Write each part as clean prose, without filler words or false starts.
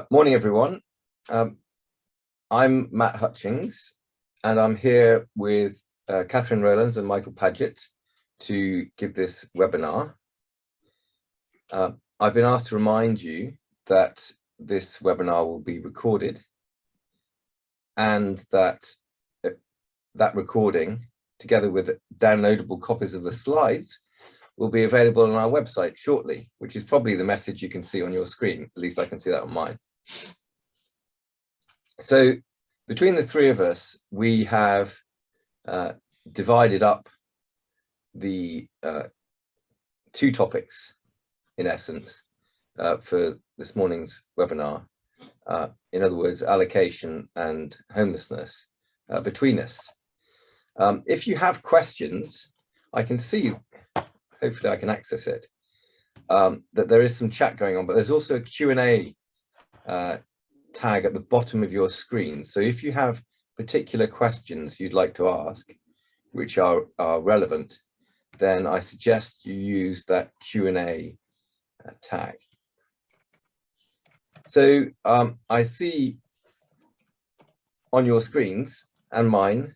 Morning, everyone. I'm Matt Hutchings, and I'm here with Catherine Rowlands and Michael Paget to give this webinar. I've been asked to remind you that this webinar will be recorded and that recording, together with downloadable copies of the slides, will be available on our website shortly, which is probably the message you can see on your screen. At least I can see that on mine. So between the three of us, we have divided up the two topics, in essence, for this morning's webinar. In other words, allocation and homelessness between us. If you have questions, I can see, hopefully I can access it, that there is some chat going on, but there's also a Q&A tag at the bottom of your screen. So if you have particular questions you'd like to ask, which are relevant, then I suggest you use that Q&A tag. So I see on your screens and mine,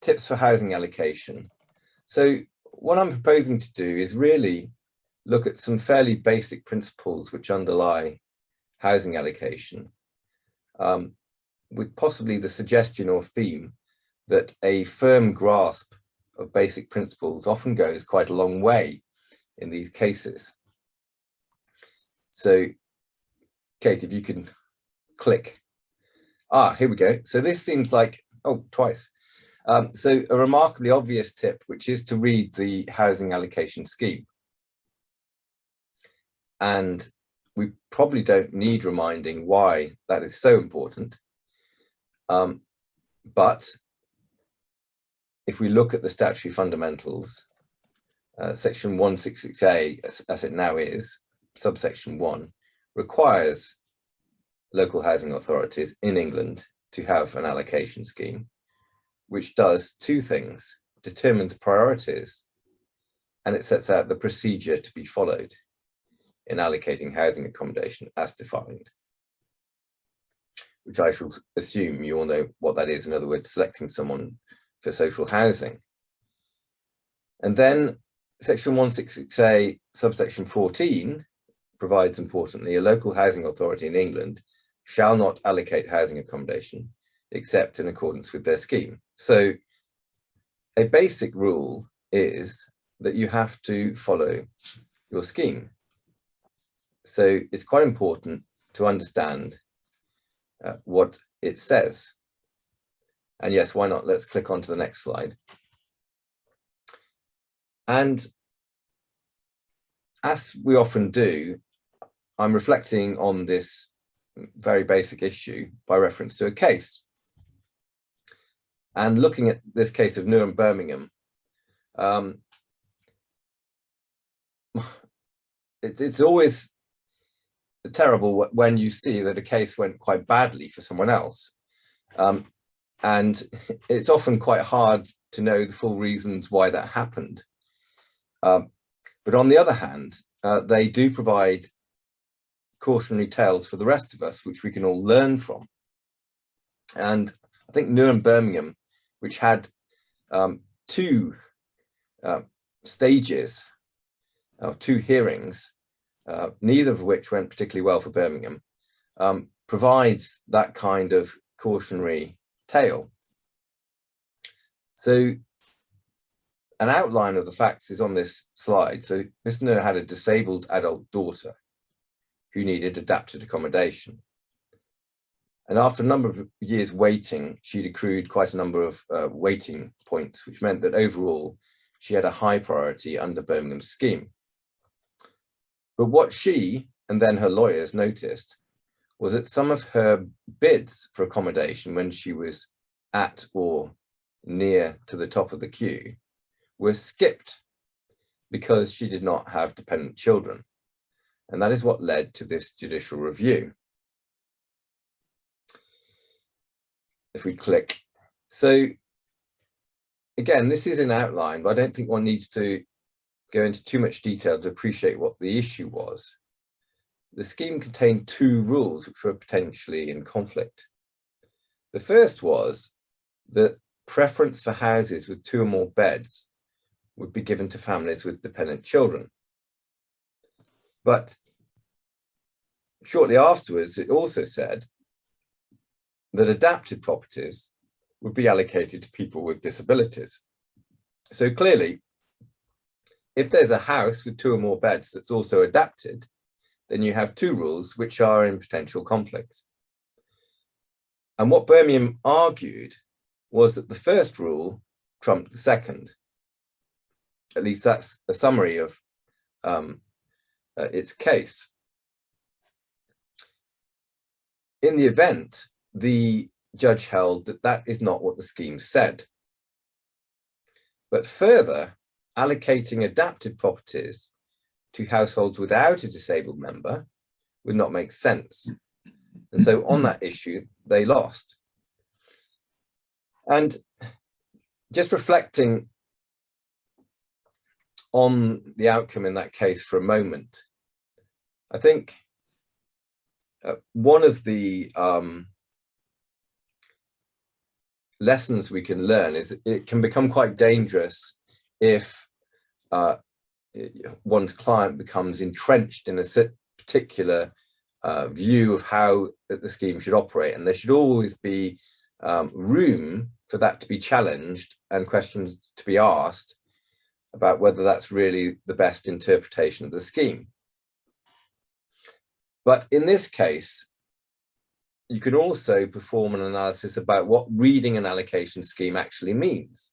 tips for housing allocation. So what I'm proposing to do is really look at some fairly basic principles which underlie housing allocation, with possibly the suggestion or theme that a firm grasp of basic principles often goes quite a long way in these cases. So, Kate, if you can click. Here we go. So this seems like, twice. So a remarkably obvious tip, which is to read the housing allocation scheme. And we probably don't need reminding why that is so important. But if we look at the statutory fundamentals, section 166A, as it now is, subsection 1, requires local housing authorities in England to have an allocation scheme, which does two things: determines priorities, and it sets out the procedure to be followed in allocating housing accommodation as defined, which I shall assume you all know what that is. In other words, selecting someone for social housing. And then section 166A, subsection 14, provides importantly, a local housing authority in England shall not allocate housing accommodation except in accordance with their scheme. So a basic rule is that you have to follow your scheme. So it's quite important to understand what it says. And yes, why not? Let's click on to the next slide. And as we often do, I'm reflecting on this very basic issue by reference to a case. And looking at this case of Birmingham, it's always terrible when you see that a case went quite badly for someone else. And it's often quite hard to know the full reasons why that happened. But on the other hand, they do provide cautionary tales for the rest of us, which we can all learn from. And I think Birmingham, which had two stages, two hearings, neither of which went particularly well for Birmingham, provides that kind of cautionary tale. So an outline of the facts is on this slide. So Mr. Nur had a disabled adult daughter who needed adapted accommodation. And after a number of years waiting, she'd accrued quite a number of waiting points, which meant that overall she had a high priority under Birmingham's scheme. But what she and then her lawyers noticed was that some of her bids for accommodation when she was at or near to the top of the queue were skipped because she did not have dependent children. And that is what led to this judicial review. If we click. So again, this is an outline, but I don't think one needs to go into too much detail to appreciate what the issue was. the scheme contained two rules which were potentially in conflict. The first was that preference for houses with 2 or more beds would be given to families with dependent children. But shortly afterwards, it also said that adapted properties would be allocated to people with disabilities. So clearly, if there's a house with 2 or more beds that's also adapted, then you have 2 rules which are in potential conflict. And what Birmingham argued was that the first rule trumped the second. At least that's a summary of its case. In the event, the judge held that that is not what the scheme said. But further, allocating adapted properties to households without a disabled member would not make sense. And so on that issue, they lost. And just reflecting on the outcome in that case for a moment, I think one of the lessons we can learn is it can become quite dangerous if one's client becomes entrenched in a particular view of how the scheme should operate, and there should always be room for that to be challenged and questions to be asked about whether that's really the best interpretation of the scheme. But in this case, you can also perform an analysis about what reading an allocation scheme actually means.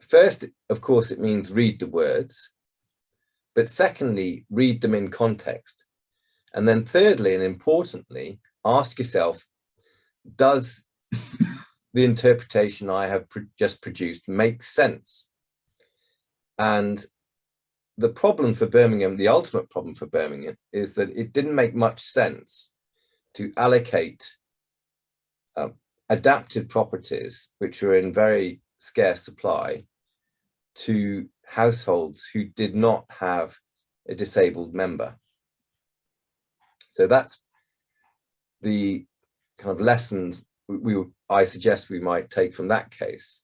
First, of course, it means read the words, but secondly, read them in context. And then thirdly, and importantly, ask yourself, does the interpretation I have just produced make sense? And the problem for Birmingham, the ultimate problem for Birmingham, is that it didn't make much sense to allocate adapted properties, which are in very scarce supply, to households who did not have a disabled member. So that's the kind of lessons I suggest we might take from that case.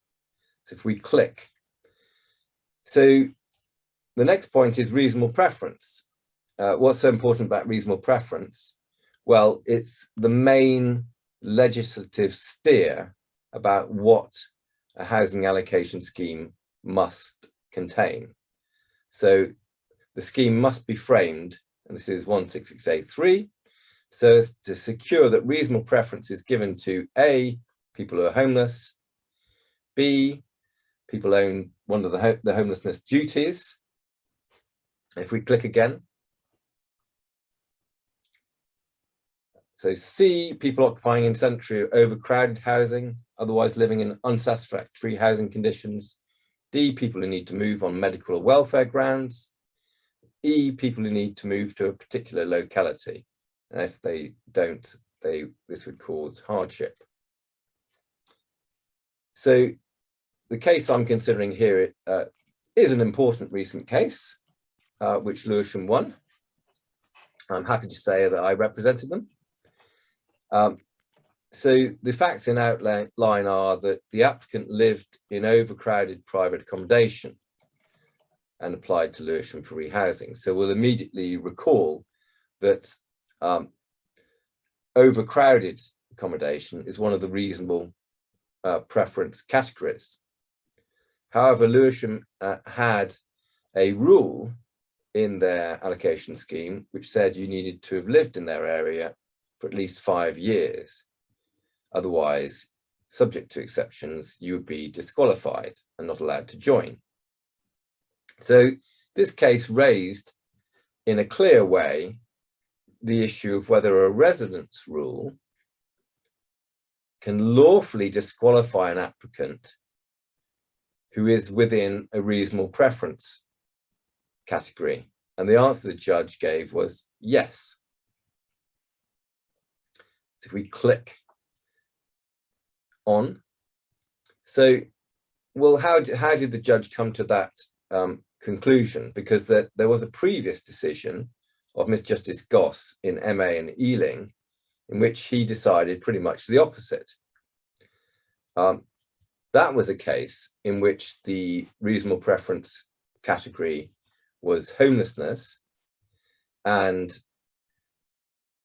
So if we click, so the next point is reasonable preference. What's so important about reasonable preference? Well, it's the main legislative steer about what a housing allocation scheme must contain. So the scheme must be framed, and this is 166A3, so as to secure that reasonable preference is given to A, people who are homeless, B, people own one of the homelessness duties. If we click again, so C, people occupying in century or overcrowded housing, otherwise living in unsatisfactory housing conditions. D, people who need to move on medical or welfare grounds. E, people who need to move to a particular locality. And if they don't, this would cause hardship. So the case I'm considering here is an important recent case, which Lewisham won. I'm happy to say that I represented them. So the facts in outline are that the applicant lived in overcrowded private accommodation and applied to Lewisham for rehousing. So we'll immediately recall that overcrowded accommodation is one of the reasonable preference categories. However, Lewisham had a rule in their allocation scheme which said you needed to have lived in their area for at least 5 years. Otherwise, subject to exceptions, you would be disqualified and not allowed to join. So this case raised in a clear way the issue of whether a residence rule can lawfully disqualify an applicant who is within a reasonable preference category. And the answer the judge gave was yes. So if we click on, so, well, how did the judge come to that conclusion? Because there was a previous decision of Miss Justice Goss in MA and Ealing, in which he decided pretty much the opposite. That was a case in which the reasonable preference category was homelessness, and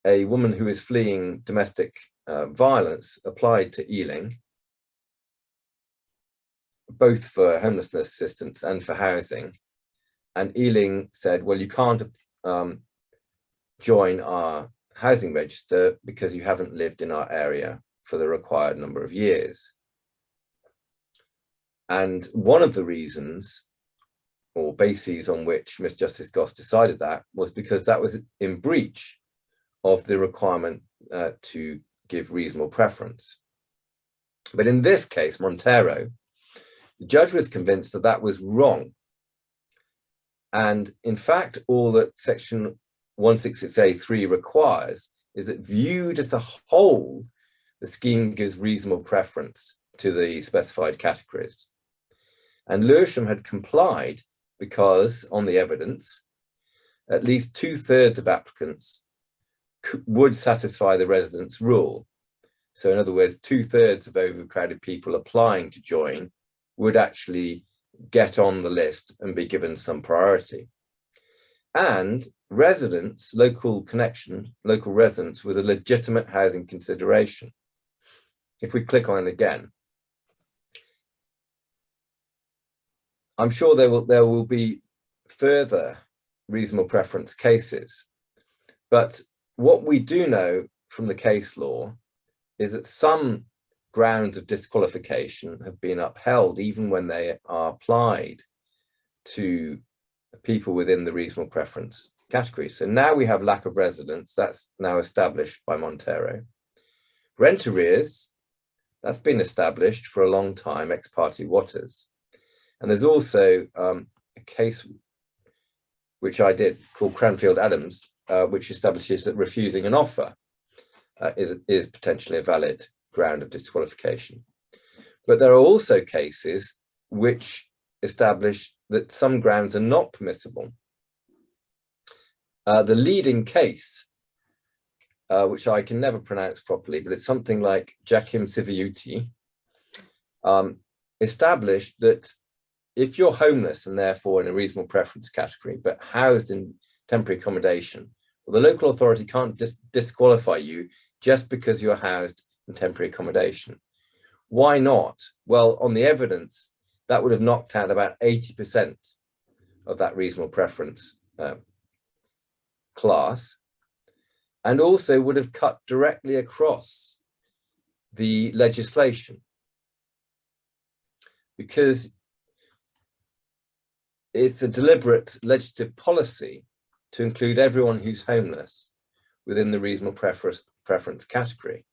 a woman who is fleeing domestic violence applied to Ealing, both for homelessness assistance and for housing. And Ealing said, well, you can't join our housing register because you haven't lived in our area for the required number of years. And one of the reasons or bases on which Miss Justice Goss decided that was because that was in breach of the requirement to give reasonable preference. But in this case, Montero, the judge was convinced that that was wrong. And in fact, all that section 166A3 requires is that viewed as a whole, the scheme gives reasonable preference to the specified categories. And Lewisham had complied because, on the evidence, at least 2/3 of applicants would satisfy the residence rule. So in other words, 2/3 of overcrowded people applying to join would actually get on the list and be given some priority. And residents, local connection, local residents was a legitimate housing consideration. If we click on it again, I'm sure there will be further reasonable preference cases. But what we do know from the case law is that some grounds of disqualification have been upheld even when they are applied to people within the reasonable preference category. So now we have lack of residence, that's now established by Montero. Rent arrears, that's been established for a long time, ex parte Waters. And there's also a case which I did called Cranfield Adams, which establishes that refusing an offer is potentially a valid ground of disqualification. But there are also cases which establish that some grounds are not permissible. The leading case, which I can never pronounce properly, but it's something like Begum established that if you're homeless and therefore in a reasonable preference category, but housed in temporary accommodation, well, the local authority can't disqualify you just because you're housed in temporary accommodation. Why not? Well, on the evidence, that would have knocked out about 80% of that reasonable preference class, and also would have cut directly across the legislation, because it's a deliberate legislative policy to include everyone who's homeless within the reasonable preference category.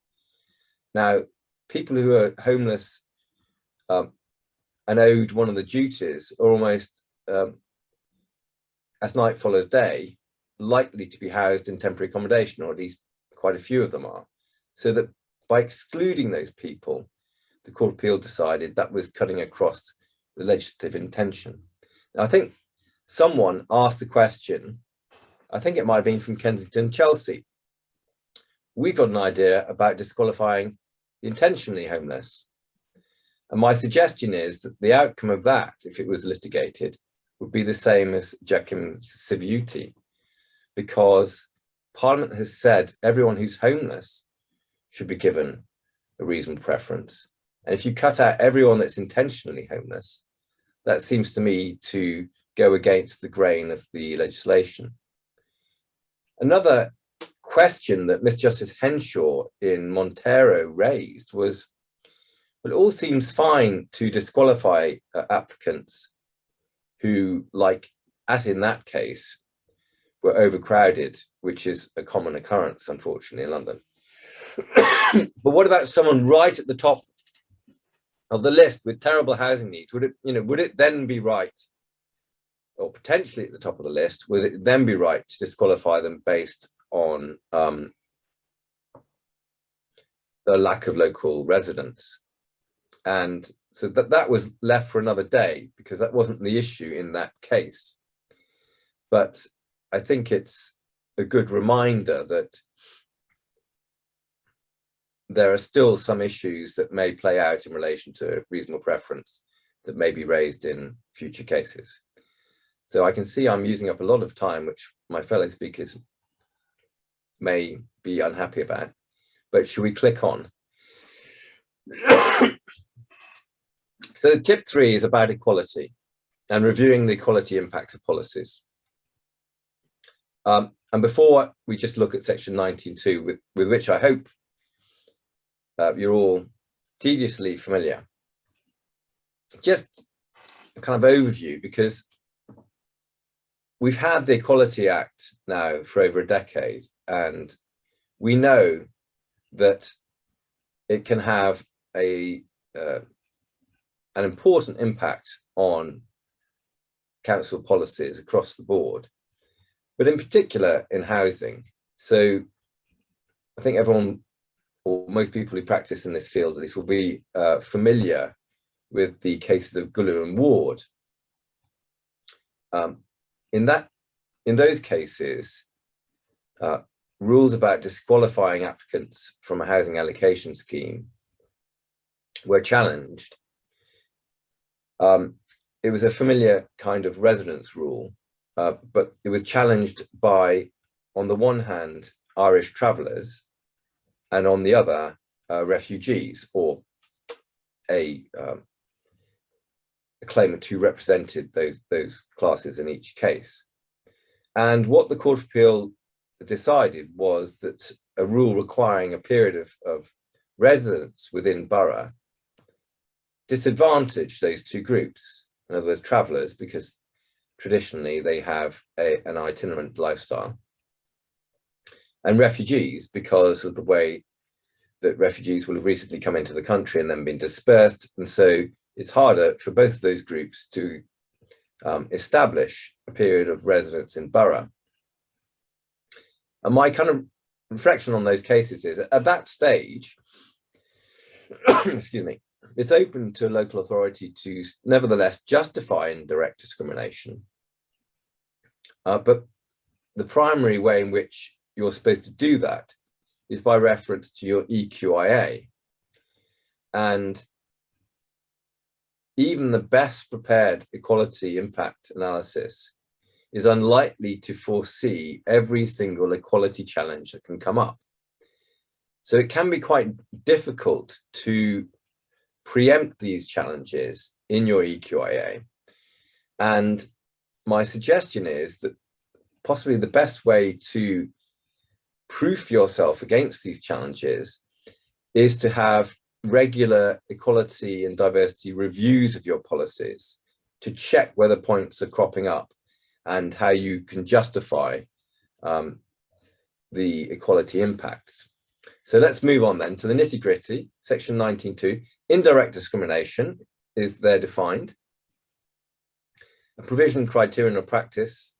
Now, people who are homeless and owed one of the duties are almost, as night follows day, likely to be housed in temporary accommodation, or at least quite a few of them are. So that by excluding those people, the Court of Appeal decided that was cutting across the legislative intention. Now, I think someone asked the question, I think it might have been from Kensington, Chelsea. We've got an idea about disqualifying the intentionally homeless. And my suggestion is that the outcome of that, if it was litigated, would be the same as Begum's civility, because Parliament has said everyone who's homeless should be given a reasonable preference. And if you cut out everyone that's intentionally homeless, that seems to me to go against the grain of the legislation. Another question that Miss Justice Henshaw in Montero raised was, well, it all seems fine to disqualify applicants who, like, as in that case, were overcrowded, which is a common occurrence, unfortunately, in London. But what about someone right at the top of the list with terrible housing needs? Would it then be right, or potentially at the top of the list, would it then be right to disqualify them based on the lack of local residence? And so that was left for another day, because that wasn't the issue in that case. But I think it's a good reminder that there are still some issues that may play out in relation to reasonable preference that may be raised in future cases. So I can see I'm using up a lot of time, which my fellow speakers may be unhappy about, but should we click on? So tip 3 is about equality and reviewing the equality impact of policies. And before we just look at section 19.2, with which I hope you're all tediously familiar, just a kind of overview, because we've had the Equality Act now for over a decade, and we know that it can have an important impact on council policies across the board, but in particular in housing. So I think everyone, or most people who practice in this field at least, will be familiar with the cases of Gulu and Ward. In those cases, rules about disqualifying applicants from a housing allocation scheme were challenged. It was a familiar kind of residence rule, but it was challenged by, on the one hand, Irish travellers, and on the other, refugees, or a claimant who represented those classes in each case. And what the Court of Appeal decided was that a rule requiring a period of residence within borough disadvantaged those two groups, in other words, travellers, because traditionally they have an itinerant lifestyle, and refugees, because of the way that refugees will have recently come into the country and then been dispersed, and so it's harder for both of those groups to establish a period of residence in borough. And my kind of reflection on those cases is, at that stage, excuse me, it's open to a local authority to nevertheless justify indirect discrimination. But the primary way in which you're supposed to do that is by reference to your EQIA. And even the best prepared equality impact analysis is unlikely to foresee every single equality challenge that can come up. So it can be quite difficult to preempt these challenges in your EQIA. And my suggestion is that possibly the best way to proof yourself against these challenges is to have regular equality and diversity reviews of your policies to check whether points are cropping up and how you can justify the equality impacts. So let's move on then to the nitty-gritty. Section 19.2, indirect discrimination is there defined. A provision, criterion, or practice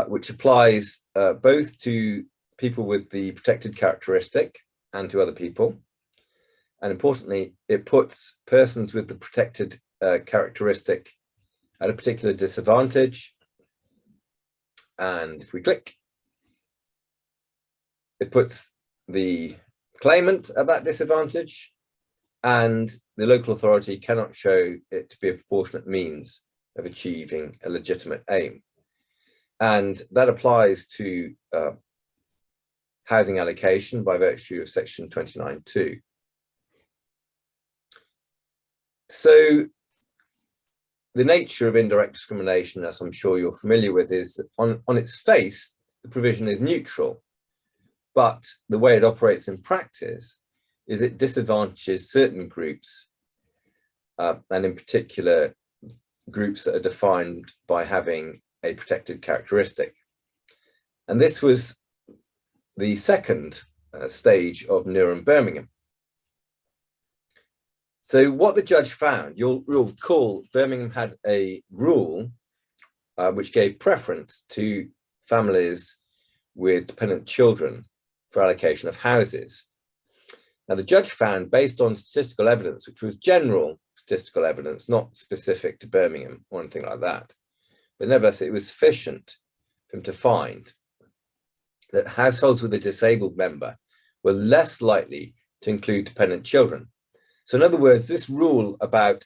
which applies both to people with the protected characteristic and to other people. And importantly, it puts persons with the protected characteristic at a particular disadvantage. And if we click, it puts the claimant at that disadvantage, and the local authority cannot show it to be a proportionate means of achieving a legitimate aim. And that applies to housing allocation by virtue of section 29.2. So the nature of indirect discrimination, as I'm sure you're familiar with, is that on its face, the provision is neutral, but the way it operates in practice is it disadvantages certain groups, and in particular, groups that are defined by having a protected characteristic. And this was the second stage of Newham Birmingham. So what the judge found, you'll recall Birmingham had a rule which gave preference to families with dependent children for allocation of houses. Now the judge found, based on statistical evidence, which was general statistical evidence, not specific to Birmingham or anything like that, but nevertheless it was sufficient for him to find that households with a disabled member were less likely to include dependent children. So in other words, this rule about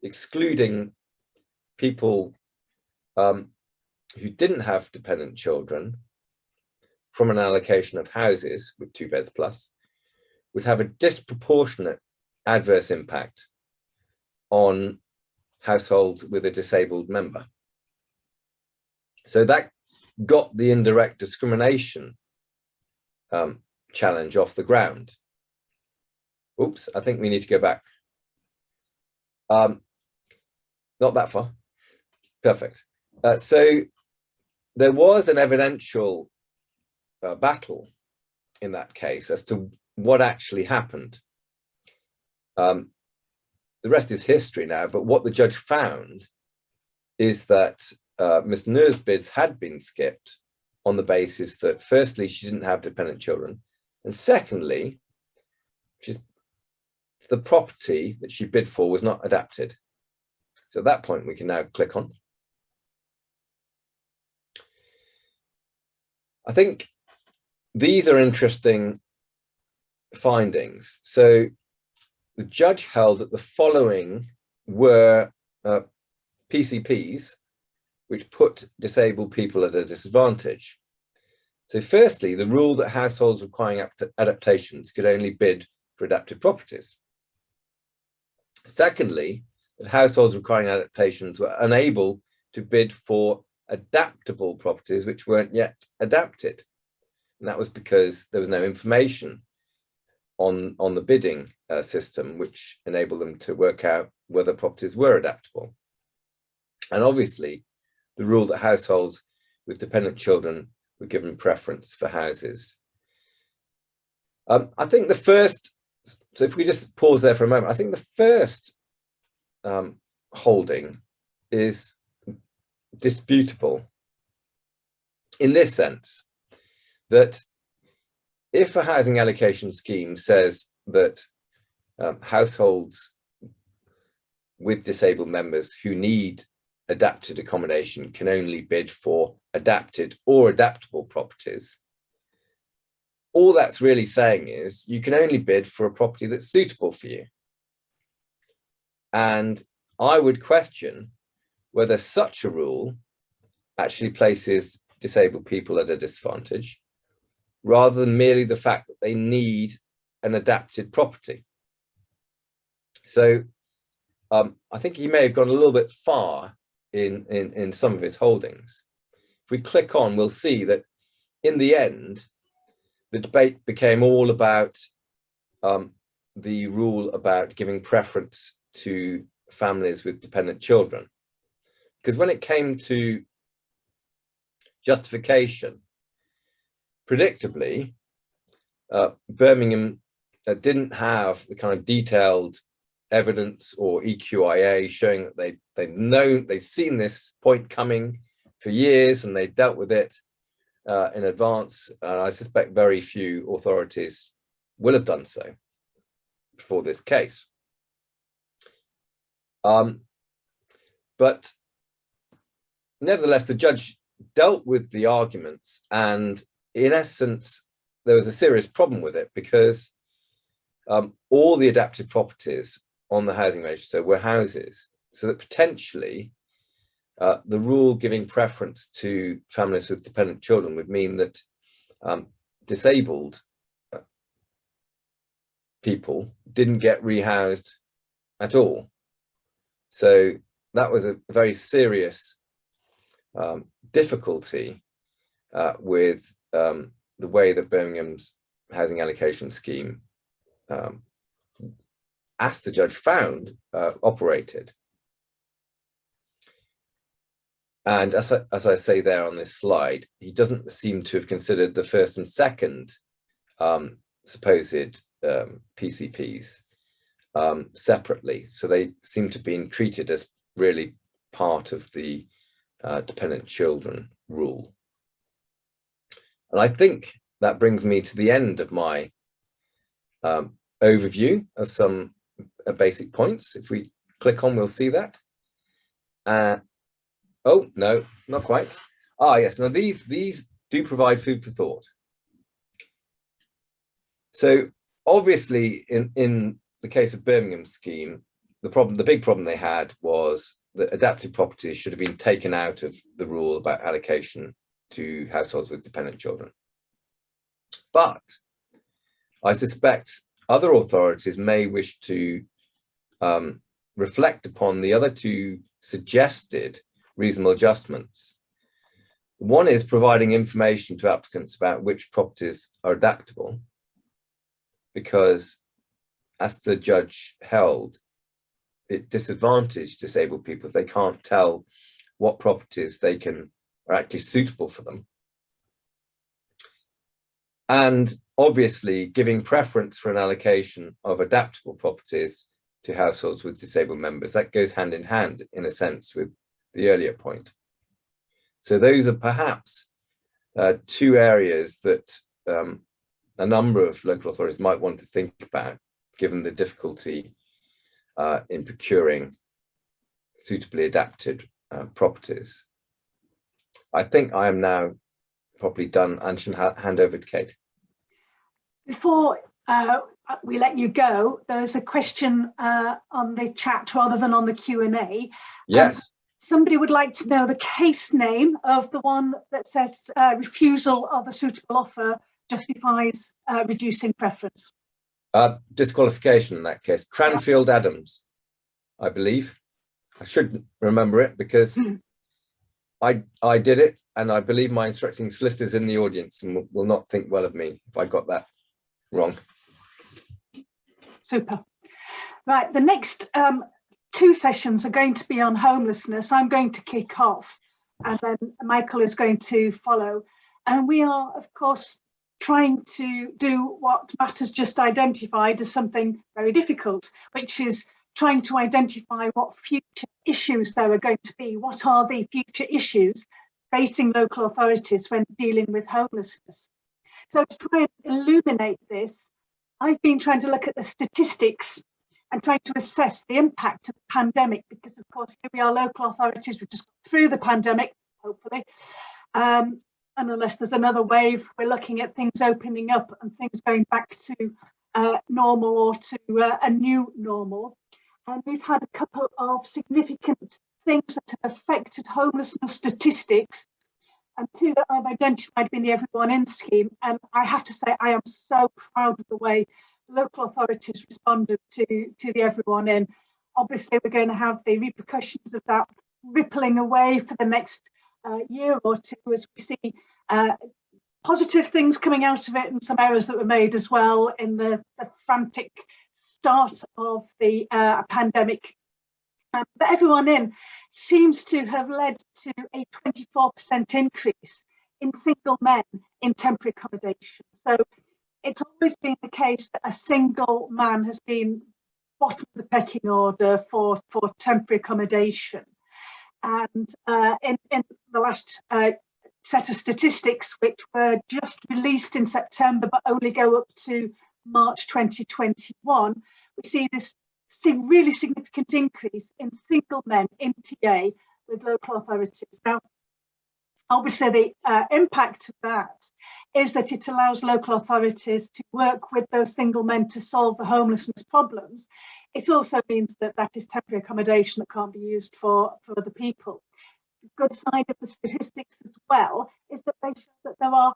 excluding people who didn't have dependent children from an allocation of houses with 2 beds plus would have a disproportionate adverse impact on households with a disabled member. So that got the indirect discrimination challenge off the ground. Oops, I think we need to go back. Not that far. Perfect. So there was an evidential battle in that case as to what actually happened. The rest is history now, but what the judge found is that Ms. Noor's bids had been skipped on the basis that, firstly, she didn't have dependent children, and secondly, the property that she bid for was not adapted. So at that point, we can now click on. I think these are interesting findings. So the judge held that the following were PCPs which put disabled people at a disadvantage. So firstly, the rule that households requiring adaptations could only bid for adapted properties. Secondly, that households requiring adaptations were unable to bid for adaptable properties which weren't yet adapted. And that was because there was no information on the bidding system which enabled them to work out whether properties were adaptable. And obviously, the rule that households with dependent children were given preference for houses. I think the first, so if we just pause there for a moment, I think the first holding is disputable in this sense, that if a housing allocation scheme says that households with disabled members who need adapted accommodation can only bid for adapted or adaptable properties, all that's really saying is you can only bid for a property that's suitable for you. And I would question whether such a rule actually places disabled people at a disadvantage, rather than merely the fact that they need an adapted property. So I think he may have gone a little bit far in some of his holdings. If we click on, we'll see that in the end, the debate became all about the rule about giving preference to families with dependent children. Because when it came to justification, predictably, Birmingham didn't have the kind of detailed evidence or EQIA showing that they've seen this point coming for years and they dealt with it in advance. And I suspect very few authorities will have done so before this case. But nevertheless, the judge dealt with the arguments, and in essence, there was a serious problem with it because all the adapted properties on the housing register were houses, so that potentially the rule giving preference to families with dependent children would mean that disabled people didn't get rehoused at all. So that was a very serious difficulty with the way that Birmingham's housing allocation scheme, as the judge found, operated. And as I say there on this slide, he doesn't seem to have considered the first and second supposed PCPs separately. So they seem to have been treated as really part of the dependent children rule. And I think that brings me to the end of my overview of some basic points. If we click on, we'll see that. Oh, no, not quite. Ah, yes. Now, these do provide food for thought. So obviously, in the case of Birmingham's scheme, the big problem they had was that adapted properties should have been taken out of the rule about allocation to households with dependent children. But I suspect other authorities may wish to reflect upon the other two suggested reasonable adjustments. One is providing information to applicants about which properties are adaptable, because as the judge held, it disadvantaged disabled people if they can't tell what properties are actually suitable for them. And obviously giving preference for an allocation of adaptable properties to households with disabled members. That goes hand in hand, in a sense, with the earlier point. So those are perhaps two areas that a number of local authorities might want to think about, given the difficulty in procuring suitably adapted properties. I think I am now probably done and should hand over to Kate. Before we let you go, there's a question on the chat rather than on the Q&A. Yes. Somebody would like to know the case name of the one that says refusal of a suitable offer justifies reducing preference. Disqualification in that case. Cranfield Adams, I believe. I should remember it because I did it, and I believe my instructing solicitors in the audience and will not think well of me if I got that wrong. Super. Right, the next two sessions are going to be on homelessness. I'm going to kick off, and then Michael is going to follow. And we are, of course, trying to do what Matt has just identified as something very difficult, which is trying to identify what future issues there are going to be. What are the future issues facing local authorities when dealing with homelessness? So to try and illuminate this, I've been trying to look at the statistics and trying to assess the impact of the pandemic, because of course here we are, local authorities, we've just gone through the pandemic, hopefully. And unless there's another wave, we're looking at things opening up and things going back to normal or to a new normal. And we've had a couple of significant things that have affected homelessness statistics, and two that I've identified in the Everyone In scheme. And I have to say, I am so proud of the way local authorities responded to the Everyone In. Obviously, we're going to have the repercussions of that rippling away for the next year or two as we see positive things coming out of it and some errors that were made as well in the frantic start of the pandemic. But Everyone In seems to have led to a 24% increase in single men in temporary accommodation. So it's always been the case that a single man has been bottom of the pecking order for temporary accommodation. And in the last set of statistics, which were just released in September, but only go up to March 2021, we see this really significant increase in single men in TA with local authorities. Now, obviously, the impact of that is that it allows local authorities to work with those single men to solve the homelessness problems. It also means that that is temporary accommodation that can't be used for other people. The good side of the statistics as well is that they show that there are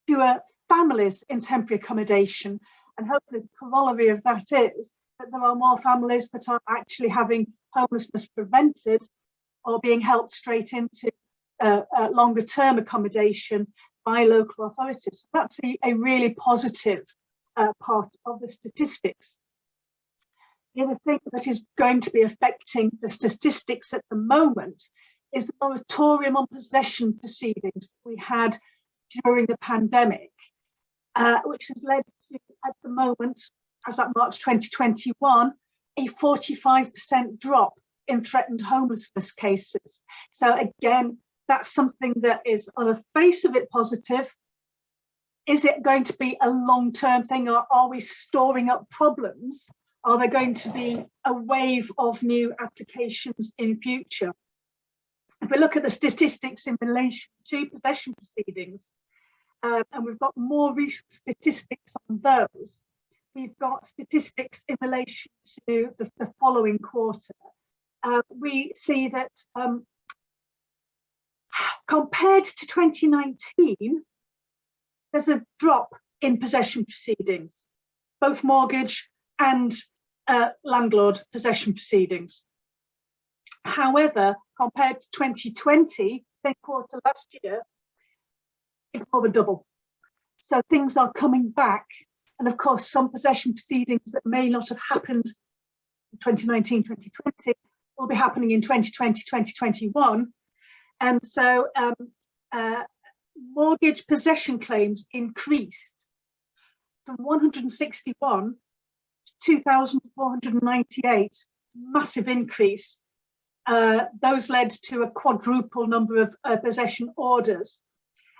fewer families in temporary accommodation, and hopefully the corollary of that is that there are more families that are actually having homelessness prevented or being helped straight into longer term accommodation by local authorities. So that's a really positive part of the statistics. The other thing that is going to be affecting the statistics at the moment is the moratorium on possession proceedings that we had during the pandemic, which has led to, at the moment, as at March 2021, a 45% drop in threatened homelessness cases. So again, that's something that is on the face of it positive. Is it going to be a long-term thing, or are we storing up problems? Are there going to be a wave of new applications in future? If we look at the statistics in relation to possession proceedings, and we've got more recent statistics on those, we've got statistics in relation to the following quarter. We see that compared to 2019, there's a drop in possession proceedings, both mortgage and landlord possession proceedings. However, compared to 2020, same quarter last year, it's more than double. So things are coming back. And of course, some possession proceedings that may not have happened in 2019, 2020 will be happening in 2020, 2021. And so mortgage possession claims increased from 161 to 2,498, massive increase. Those led to a quadruple number of possession orders.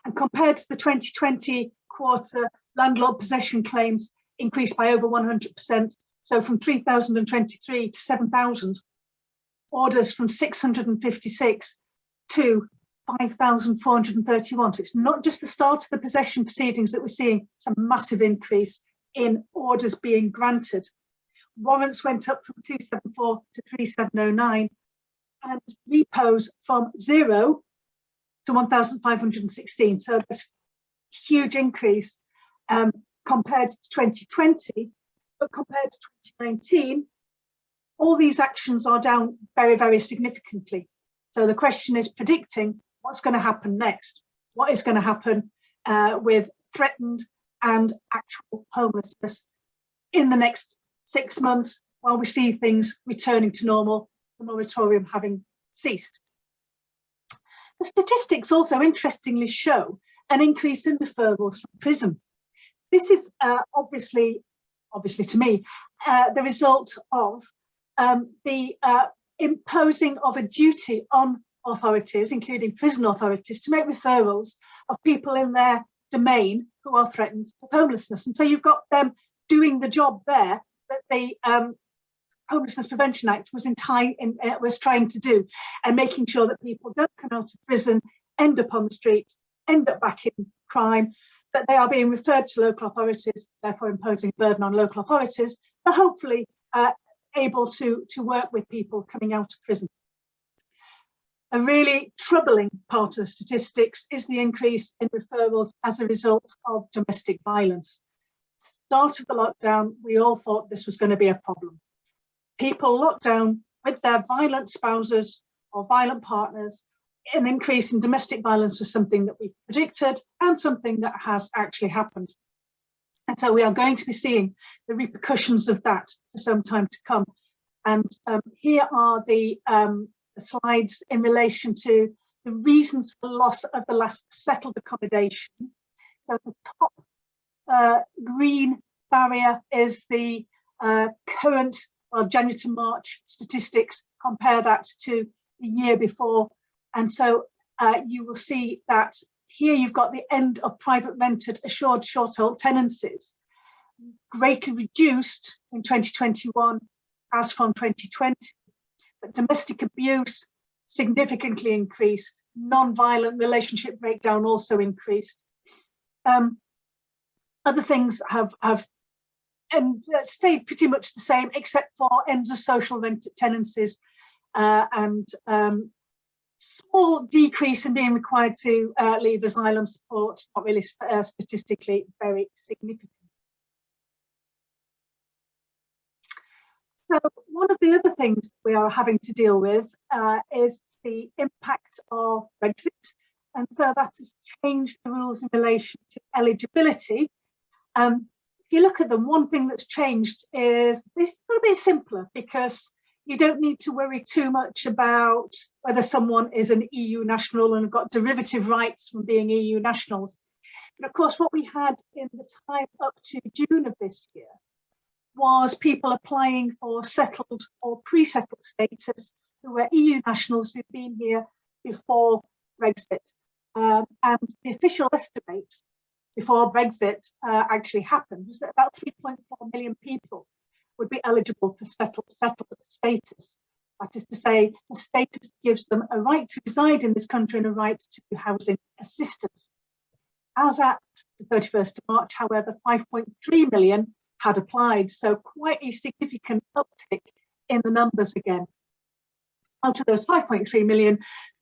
And compared to the 2020 quarter, landlord possession claims increased by over 100%. So from 3,023 to 7,000, orders from 656 to 5,431. So it's not just the start of the possession proceedings that we're seeing, it's a massive increase in orders being granted. Warrants went up from 274 to 3709, and repos from 0 to 1,516. So that's a huge increase compared to 2020, but compared to 2019, all these actions are down very, very significantly. So the question is predicting what's going to happen next. What is going to happen with threatened and actual homelessness in the next 6 months while we see things returning to normal, the moratorium having ceased. The statistics also interestingly show an increase in referrals from prison. This is obviously to me, the result of the imposing of a duty on authorities, including prison authorities, to make referrals of people in their domain who are threatened with homelessness. And so you've got them doing the job there that the Homelessness Prevention Act was trying to do, and making sure that people don't come out of prison, end up on the street, end up back in crime, but they are being referred to local authorities, therefore imposing burden on local authorities, but hopefully able to work with people coming out of prison. A really troubling part of the statistics is the increase in referrals as a result of domestic violence. Start of the lockdown, we all thought this was going to be a problem. People locked down with their violent spouses or violent partners. An increase in domestic violence was something that we predicted and something that has actually happened. And so we are going to be seeing the repercussions of that for some time to come. And here are the slides in relation to the reasons for the loss of the last settled accommodation. So the top green barrier is the current, well, January to March statistics. Compare that to the year before. And so you will see that here you've got the end of private rented assured short-hold tenancies, greatly reduced in 2021 as from 2020. But domestic abuse significantly increased, non-violent relationship breakdown also increased. Other things have stayed pretty much the same, except for ends of social rented tenancies and small decrease in being required to leave asylum support, not really statistically very significant. So one of the other things we are having to deal with is the impact of Brexit. And so that has changed the rules in relation to eligibility. If you look at them, one thing that's changed is this a little bit simpler, because you don't need to worry too much about whether someone is an EU national and have got derivative rights from being EU nationals. But of course, what we had in the time up to June of this year was people applying for settled or pre-settled status who were EU nationals who'd been here before Brexit. And the official estimate before Brexit actually happened was that about 3.4 million people would be eligible for settled status That is to say, the status gives them a right to reside in this country and a right to housing assistance. As at the 31st of March, however, 5.3 million had applied, so quite a significant uptick in the numbers again. Out of those 5.3 million,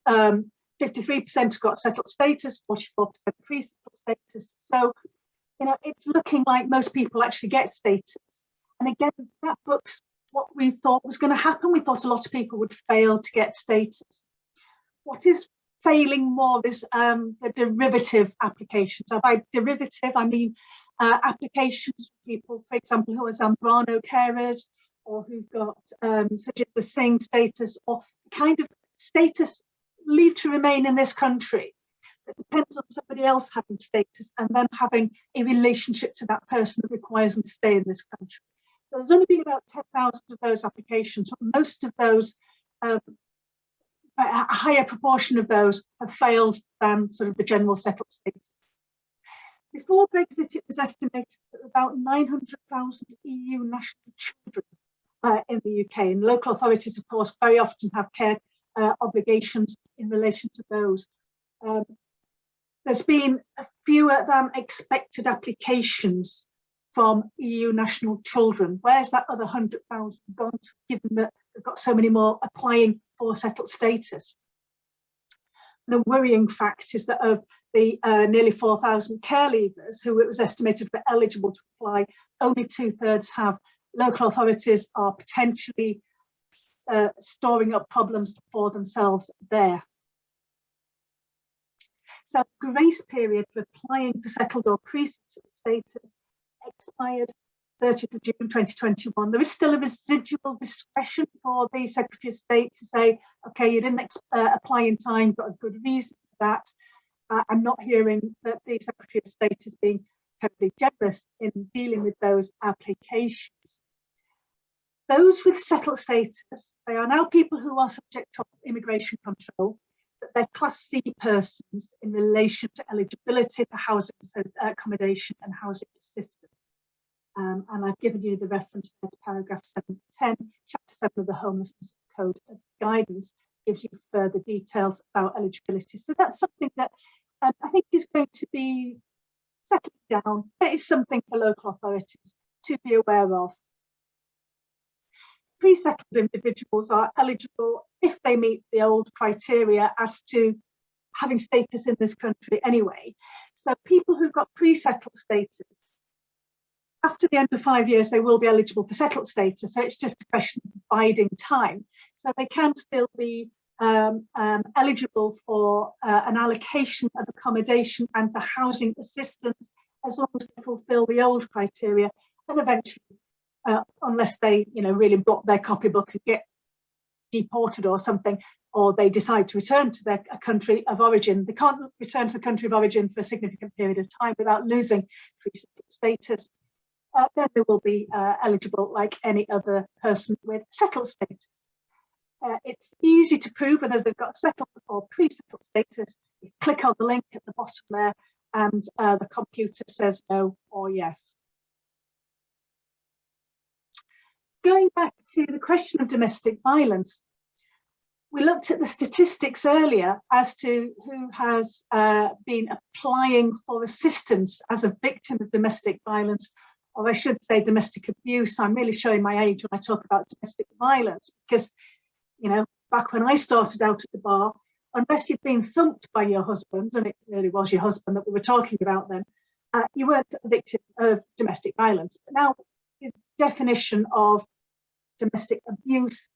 53% got settled status, 44% pre-settled status. So, you know, it's looking like most people actually get status. And again, that books what we thought was going to happen. We thought a lot of people would fail to get status. What is failing more is the derivative applications. So by derivative, I mean applications for people, for example, who are Zambrano carers, or who've got such as the Singh status, or kind of status leave to remain in this country that depends on somebody else having status and then having a relationship to that person that requires them to stay in this country. So there's only been about 10,000 of those applications, but most of those, a higher proportion of those have failed than sort of the general settled status. Before Brexit, it was estimated that about 900,000 EU national children in the UK, and local authorities, of course, very often have care obligations in relation to those. There's been fewer than expected applications from EU national children. Where's that other 100,000 gone to, given that we've got so many more applying for settled status? The worrying fact is that of the nearly 4,000 care leavers who it was estimated were eligible to apply, only 2/3 have. Local authorities are potentially storing up problems for themselves there. So grace period for applying for settled or pre-settled status expired 30th of June 2021. There is still a residual discretion for the Secretary of State to say, okay, you didn't apply in time, got a good reason for that. I'm not hearing that the Secretary of State is being terribly generous in dealing with those applications. Those with settled status, they are now people who are subject to immigration control, but they're Class C persons in relation to eligibility for housing accommodation and housing assistance. And I've given you the reference to paragraph 710, chapter 7 of the Homelessness Code of Guidance, gives you further details about eligibility. So that's something that I think is going to be settled down. That is something for local authorities to be aware of. Pre-settled individuals are eligible if they meet the old criteria as to having status in this country anyway. So people who've got pre-settled status, after the end of 5 years, they will be eligible for settled status. So it's just a question of biding time. So they can still be eligible for an allocation of accommodation and for housing assistance as long as they fulfil the old criteria, and eventually, unless they, really block their copybook and get deported or something, or they decide to return to their country of origin. They can't return to the country of origin for a significant period of time without losing pre-settled status. Then they will be eligible like any other person with settled status. It's easy to prove whether they've got settled or pre-settled status. You click on the link at the bottom there, and the computer says no or yes. Going back to the question of domestic violence, we looked at the statistics earlier as to who has been applying for assistance as a victim of domestic violence, or I should say domestic abuse. I'm really showing my age when I talk about domestic violence, because, back when I started out at the bar, unless you'd been thumped by your husband, and it really was your husband that we were talking about then, you weren't a victim of domestic violence. But now, the definition of domestic abuse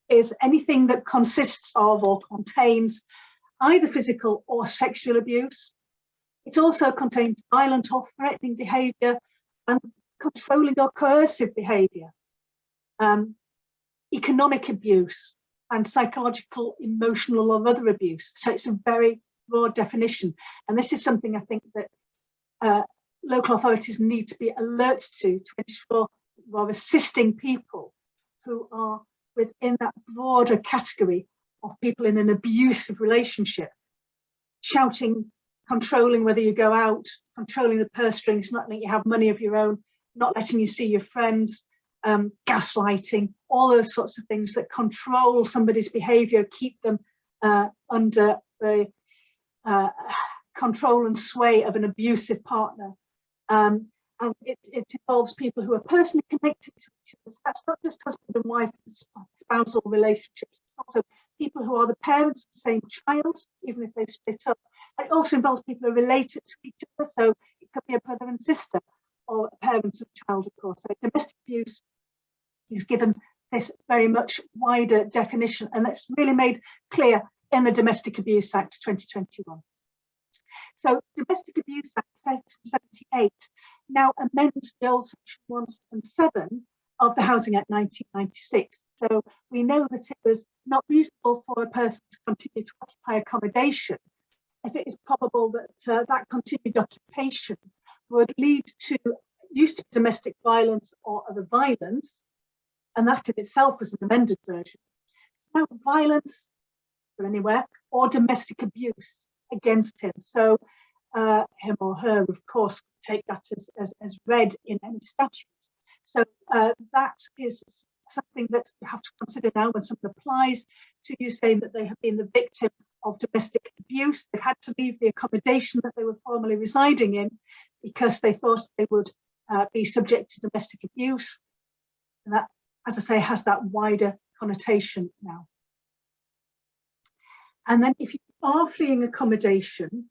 is anything that consists of or contains either physical or sexual abuse. It also contains violent or threatening behaviour and controlling or coercive behaviour, economic abuse, and psychological, emotional or other abuse. So it's a very broad definition. And this is something I think that local authorities need to be alert to ensure we're assisting people who are within that broader category of people in an abusive relationship, shouting, controlling whether you go out, controlling the purse strings, not letting you have money of your own, not letting you see your friends, gaslighting, all those sorts of things that control somebody's behaviour, keep them under the control and sway of an abusive partner. And it involves people who are personally connected to each other. So that's not just husband and wife, spousal relationships. It's also people who are the parents of the same child, even if they've split up. It also involves people who are related to each other. So it could be a brother and sister, or a parent of a child, of course. So domestic abuse is given this very much wider definition, and that's really made clear in the Domestic Abuse Act 2021. So Domestic Abuse Act 78 now amends the old Section 177 of the Housing Act 1996. So we know that it was not reasonable for a person to continue to occupy accommodation if it is probable that that continued occupation would lead to used to be domestic violence or other violence, and that in itself was an amended version. So violence from anywhere or domestic abuse against him. So him or her, of course, take that as read in any statute. So that is something that you have to consider now when someone applies to you saying that they have been the victim of domestic abuse. They've had to leave the accommodation that they were formerly residing in because they thought they would be subject to domestic abuse. And that, as I say, has that wider connotation now. And then if you are fleeing accommodation,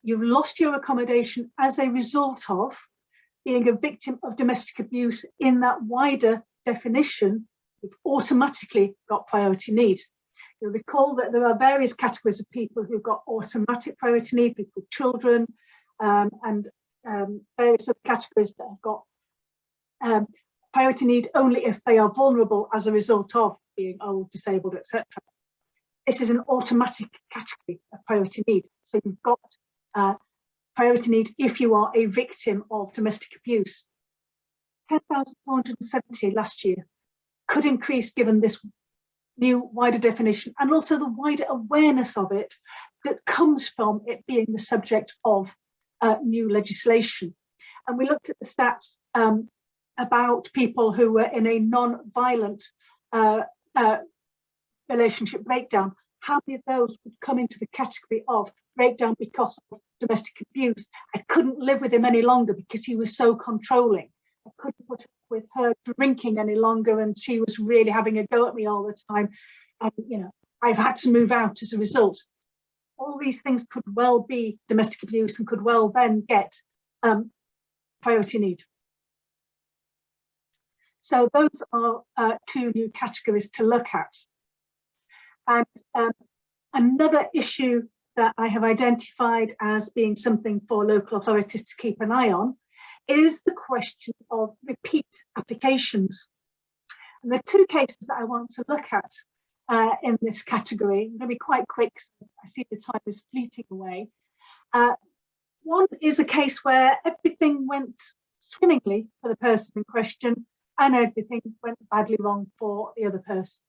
you've lost your accommodation as a result of being a victim of domestic abuse in that wider definition, you've automatically got priority need. You'll recall that there are various categories of people who've got automatic priority need, people with children, and various other categories that have got priority need only if they are vulnerable as a result of being old, disabled, etc. This is an automatic category of priority need. So you've got priority need if you are a victim of domestic abuse. 10,470 last year could increase given this new wider definition and also the wider awareness of it that comes from it being the subject of new legislation. And we looked at the stats about people who were in a non-violent relationship breakdown. How many of those would come into the category of breakdown because of domestic abuse? I couldn't live with him any longer because he was so controlling. I couldn't put up with her drinking any longer and she was really having a go at me all the time. And, you know, I've had to move out as a result. All these things could well be domestic abuse and could well then get priority need. So those are two new categories to look at. And another issue that I have identified as being something for local authorities to keep an eye on is the question of repeat applications. And there are two cases that I want to look at in this category. I'm going to be quite quick because I see the time is fleeting away. One is a case where everything went swimmingly for the person in question and everything went badly wrong for the other person.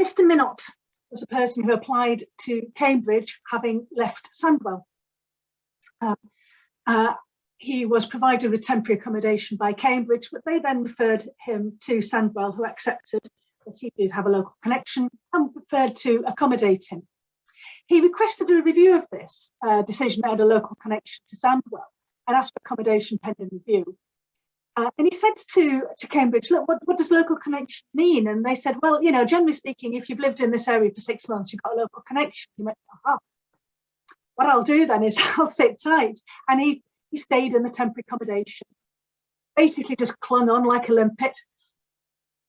Mr. Minot was a person who applied to Cambridge having left Sandwell. He was provided with temporary accommodation by Cambridge, but they then referred him to Sandwell, who accepted that he did have a local connection and preferred to accommodate him. He requested a review of this decision that had a local connection to Sandwell and asked for accommodation pending review. And he said to Cambridge, look, what does local connection mean? And they said, well, you know, generally speaking, if you've lived in this area for 6 months, you've got a local connection. He went, aha, what I'll do then is I'll sit tight. And he stayed in the temporary accommodation, basically just clung on like a limpet.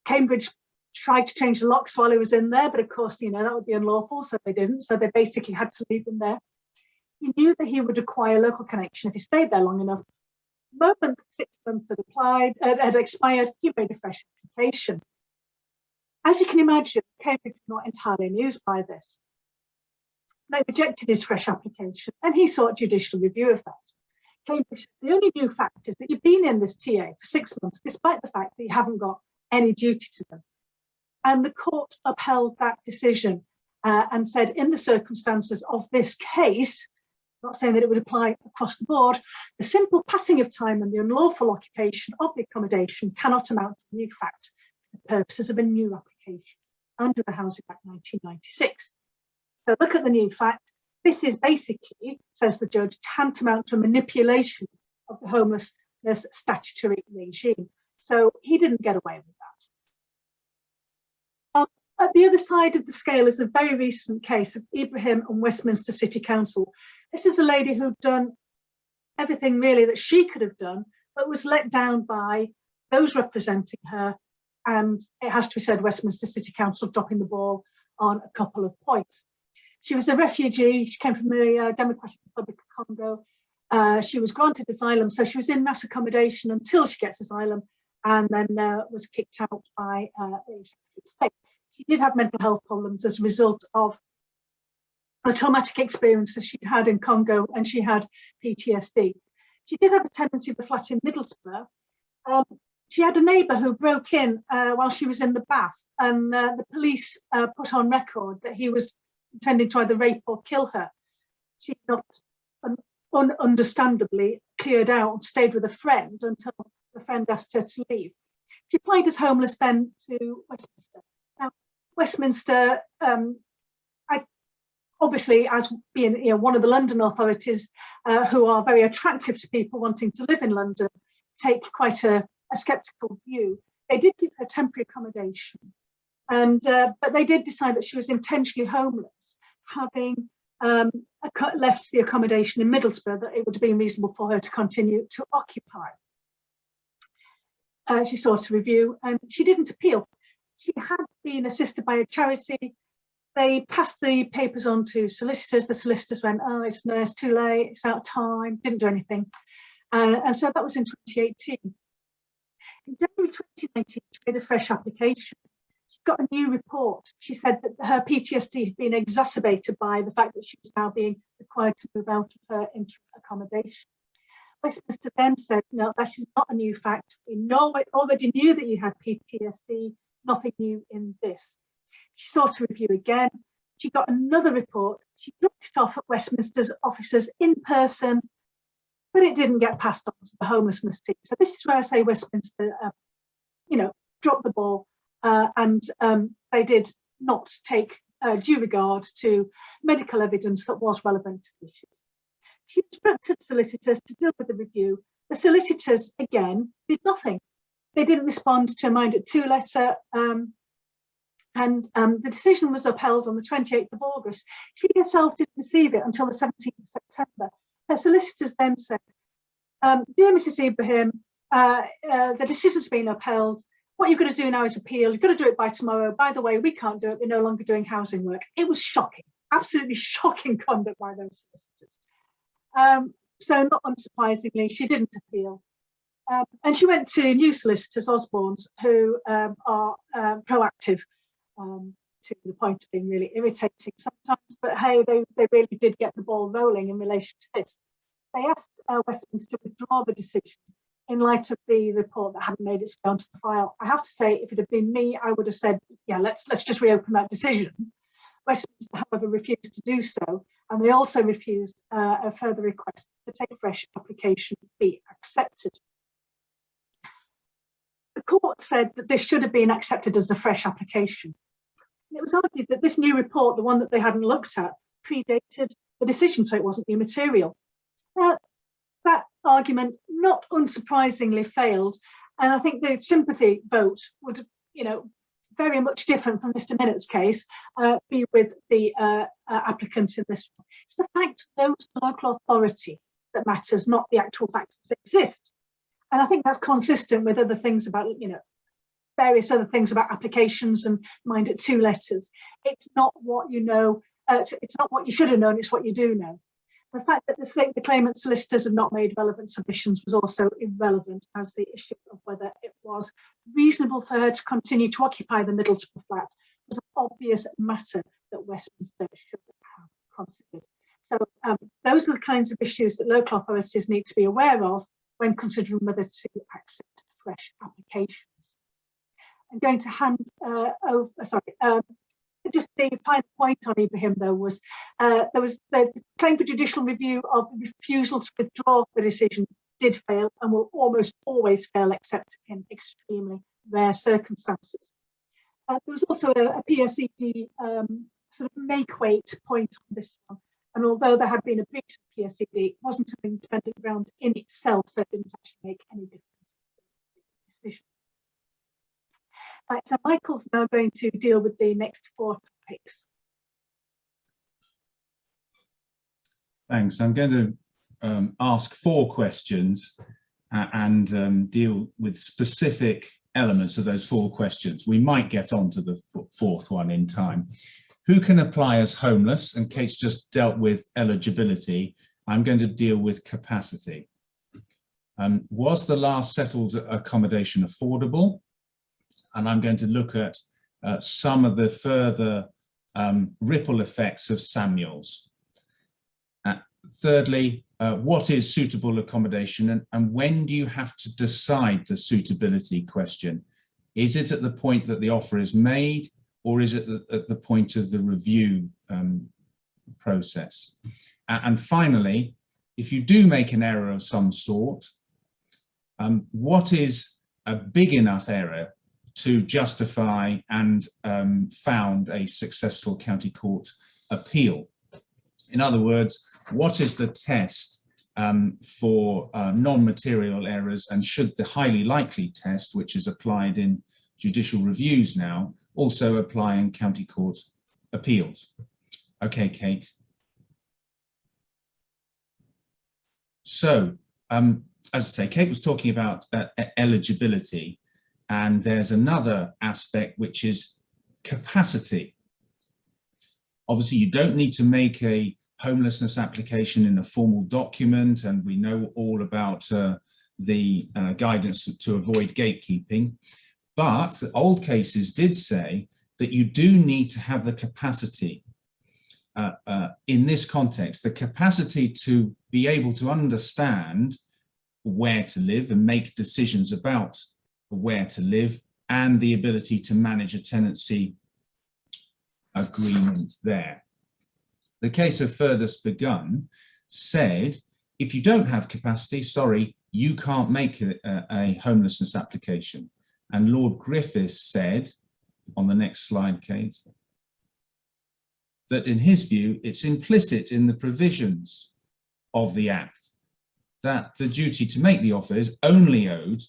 Cambridge tried to change the locks while he was in there, but of course, you know, that would be unlawful, so they didn't. So they basically had to leave him there. He knew that he would require local connection if he stayed there long enough. The moment 6 months had expired, he made a fresh application. As you can imagine, Cambridge was not entirely amused by this. They rejected his fresh application and he sought judicial review of that. Cambridge, the only new fact is that you've been in this TA for 6 months, despite the fact that you haven't got any duty to them. And the court upheld that decision and said, in the circumstances of this case, not saying that it would apply across the board. The simple passing of time and the unlawful occupation of the accommodation cannot amount to a new fact for the purposes of a new application under the Housing Act 1996. So look at the new fact. This is basically, says the judge, tantamount to a manipulation of the homelessness statutory regime. So he didn't get away with that. At the other side of the scale is a very recent case of Ibrahim and Westminster City Council. This is a lady who'd done everything really that she could have done, but was let down by those representing her. And it has to be said, Westminster City Council dropping the ball on a couple of points. She was a refugee. She came from the Democratic Republic of Congo. She was granted asylum, so she was in mass accommodation until she gets asylum, and then was kicked out by the state. She did have mental health problems as a result of a traumatic experience that she'd had in Congo, and she had PTSD. She did have a tenancy of a flat in Middlesbrough. She had a neighbour who broke in while she was in the bath, and the police put on record that he was intending to either rape or kill her. She got understandably cleared out and stayed with a friend until the friend asked her to leave. She applied as homeless then to Westminster. Now, Westminster, obviously, as being one of the London authorities who are very attractive to people wanting to live in London, take quite a sceptical view. They did give her temporary accommodation, and but they did decide that she was intentionally homeless, having left the accommodation in Middlesbrough, that it would have been reasonable for her to continue to occupy. She sought a review and she didn't appeal. She had been assisted by a charity. They passed the papers on to solicitors. The solicitors went, oh, it's too late, it's out of time, didn't do anything. And so that was in 2018. In January 2019, she made a fresh application. She got a new report. She said that her PTSD had been exacerbated by the fact that she was now being required to move out of her interim accommodation. Westminster then said, no, that is not a new fact. We already knew that you had PTSD, nothing new in this. She sought a review again. She got another report. She dropped it off at Westminster's officers in person, but it didn't get passed on to the homelessness team. So this is where I say Westminster, dropped the ball, and they did not take due regard to medical evidence that was relevant to the issue. She instructed solicitors to deal with the review. The solicitors, again, did nothing. They didn't respond to a Mind at 2 letter, and the decision was upheld on the 28th of August. She herself didn't receive it until the 17th of September. Her solicitors then said, dear Mrs. Ibrahim, the decision's been upheld. What you've got to do now is appeal. You've got to do it by tomorrow. By the way, we can't do it. We're no longer doing housing work. It was shocking, absolutely shocking conduct by those solicitors. So not unsurprisingly, she didn't appeal. And she went to new solicitors, Osborne's, who are proactive to the point of being really irritating sometimes. But hey, they really did get the ball rolling in relation to this. They asked Westminster to withdraw the decision in light of the report that hadn't made its way onto the file. I have to say, if it had been me, I would have said, yeah, let's just reopen that decision. Westminster, however, refused to do so, and they also refused a further request to take a fresh application be accepted. The court said that this should have been accepted as a fresh application. It was argued that this new report, the one that they hadn't looked at, predated the decision, so it wasn't new material. Now, that argument, not unsurprisingly, failed, and I think the sympathy vote would, very much different from Mr. Minnett's case, be with the applicant in this one. It's the fact knows the local authority that matters, not the actual facts that exist. And I think that's consistent with other things about, various other things about applications and Mind at 2 letters. It's not what you know, it's not what you should have known, it's what you do know. The fact that the claimant solicitors had not made relevant submissions was also irrelevant, as the issue of whether it was reasonable for her to continue to occupy the Middlesbrough flat was an obvious matter that Westminster should have considered. So those are the kinds of issues that local authorities need to be aware of when considering whether to accept fresh applications. I'm going to hand over, just the final point on Ibrahim, though, was there was the claim for judicial review of the refusal to withdraw the decision did fail and will almost always fail except in extremely rare circumstances. There was also a PSED sort of make-weight point on this one. And although there had been a breach of PSED, it wasn't an independent ground in itself, so it didn't actually make any difference to the decision. Right, so Michael's now going to deal with the next 4 topics. Thanks. I'm going to ask 4 questions and deal with specific elements of those 4 questions. We might get on to the 4th one in time. Who can apply as homeless? And Kate's just dealt with eligibility. I'm going to deal with capacity. Was the last settled accommodation affordable? And I'm going to look at some of the further ripple effects of Samuel's. Thirdly, what is suitable accommodation, and when do you have to decide the suitability question? Is it at the point that the offer is made, or is it at the point of the review process? And finally, if you do make an error of some sort, what is a big enough error to justify and found a successful county court appeal? In other words, what is the test for non-material errors, and should the highly likely test, which is applied in judicial reviews now, also apply in county court appeals? Okay, Kate. So, as I say, Kate was talking about eligibility, and there's another aspect, which is capacity. Obviously, you don't need to make a homelessness application in a formal document, and we know all about the guidance to avoid gatekeeping. But old cases did say that you do need to have the capacity in this context, the capacity to be able to understand where to live and make decisions about where to live, and the ability to manage a tenancy agreement there. The case of Furdus Begum said, if you don't have capacity, sorry, you can't make a homelessness application. And Lord Griffiths said, on the next slide, Kate, that in his view, it's implicit in the provisions of the Act that the duty to make the offer is only owed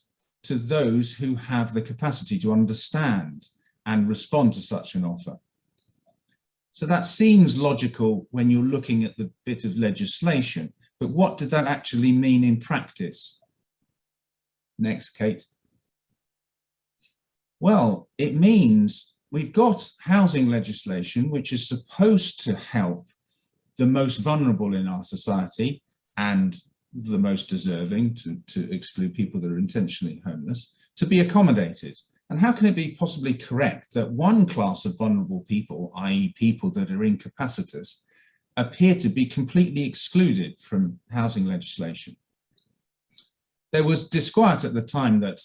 to those who have the capacity to understand and respond to such an offer. So that seems logical when you're looking at the bit of legislation, but what did that actually mean in practice? Next, Kate. Well, it means we've got housing legislation which is supposed to help the most vulnerable in our society and the most deserving, to exclude people that are intentionally homeless, to be accommodated. And how can it be possibly correct that one class of vulnerable people, i.e. people that are incapacitous, appear to be completely excluded from housing legislation? There was disquiet at the time that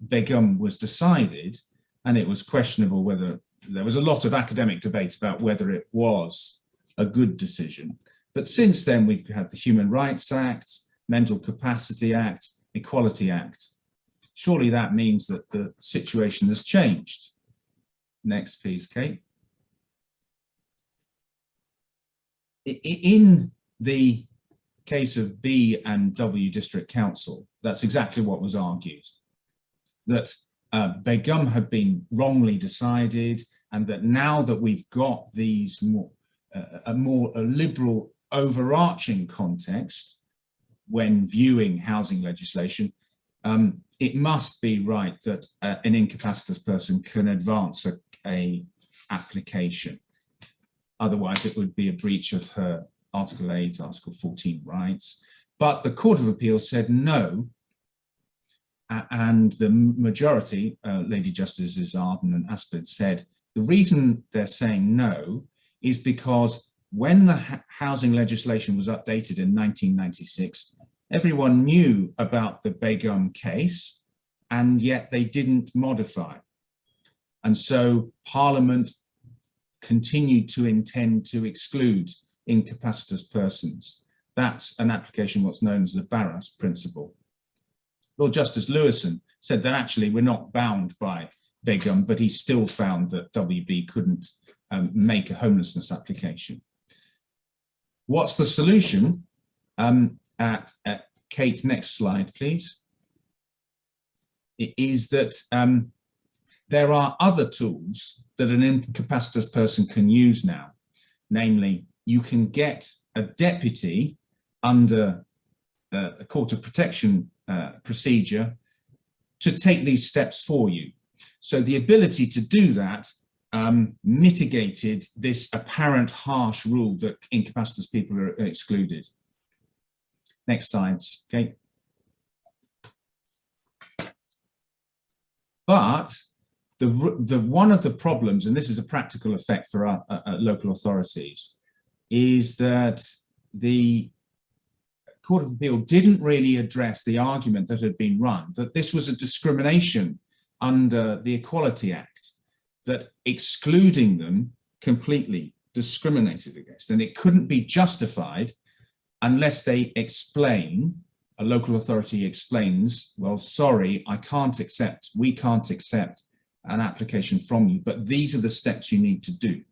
Begum was decided, and it was questionable whether, there was a lot of academic debate about whether it was a good decision. But since then, we've had the Human Rights Act, Mental Capacity Act, Equality Act. Surely that means that the situation has changed. Next, please, Kate. In the case of B and W District Council, that's exactly what was argued, that Begum had been wrongly decided, and that now that we've got these a more liberal overarching context when viewing housing legislation, it must be right that an incapacitous person can advance a application. Otherwise, it would be a breach of her Article 8, Article 14 rights. But the Court of Appeal said no, and the majority, Lady Justices Arden and Aspid, said the reason they're saying no is because when the housing legislation was updated in 1996, everyone knew about the Begum case, and yet they didn't modify. And so Parliament continued to intend to exclude incapacitous persons. That's an application of what's known as the Barras principle. Lord Justice Lewisham said that actually we're not bound by Begum, but he still found that WB couldn't make a homelessness application. What's the solution? Kate, next slide, please. It is that there are other tools that an incapacitous person can use now. Namely, you can get a deputy under a court of protection procedure to take these steps for you. So the ability to do that mitigated this apparent harsh rule that incapacitous people are excluded. Next slide, Kate. But one of the problems, and this is a practical effect for our local authorities, is that the Court of Appeal didn't really address the argument that had been run, that this was a discrimination under the Equality Act, that excluding them completely discriminated against, and it couldn't be justified unless they explain, a local authority explains, well, sorry, we can't accept an application from you, but these are the steps you need to do.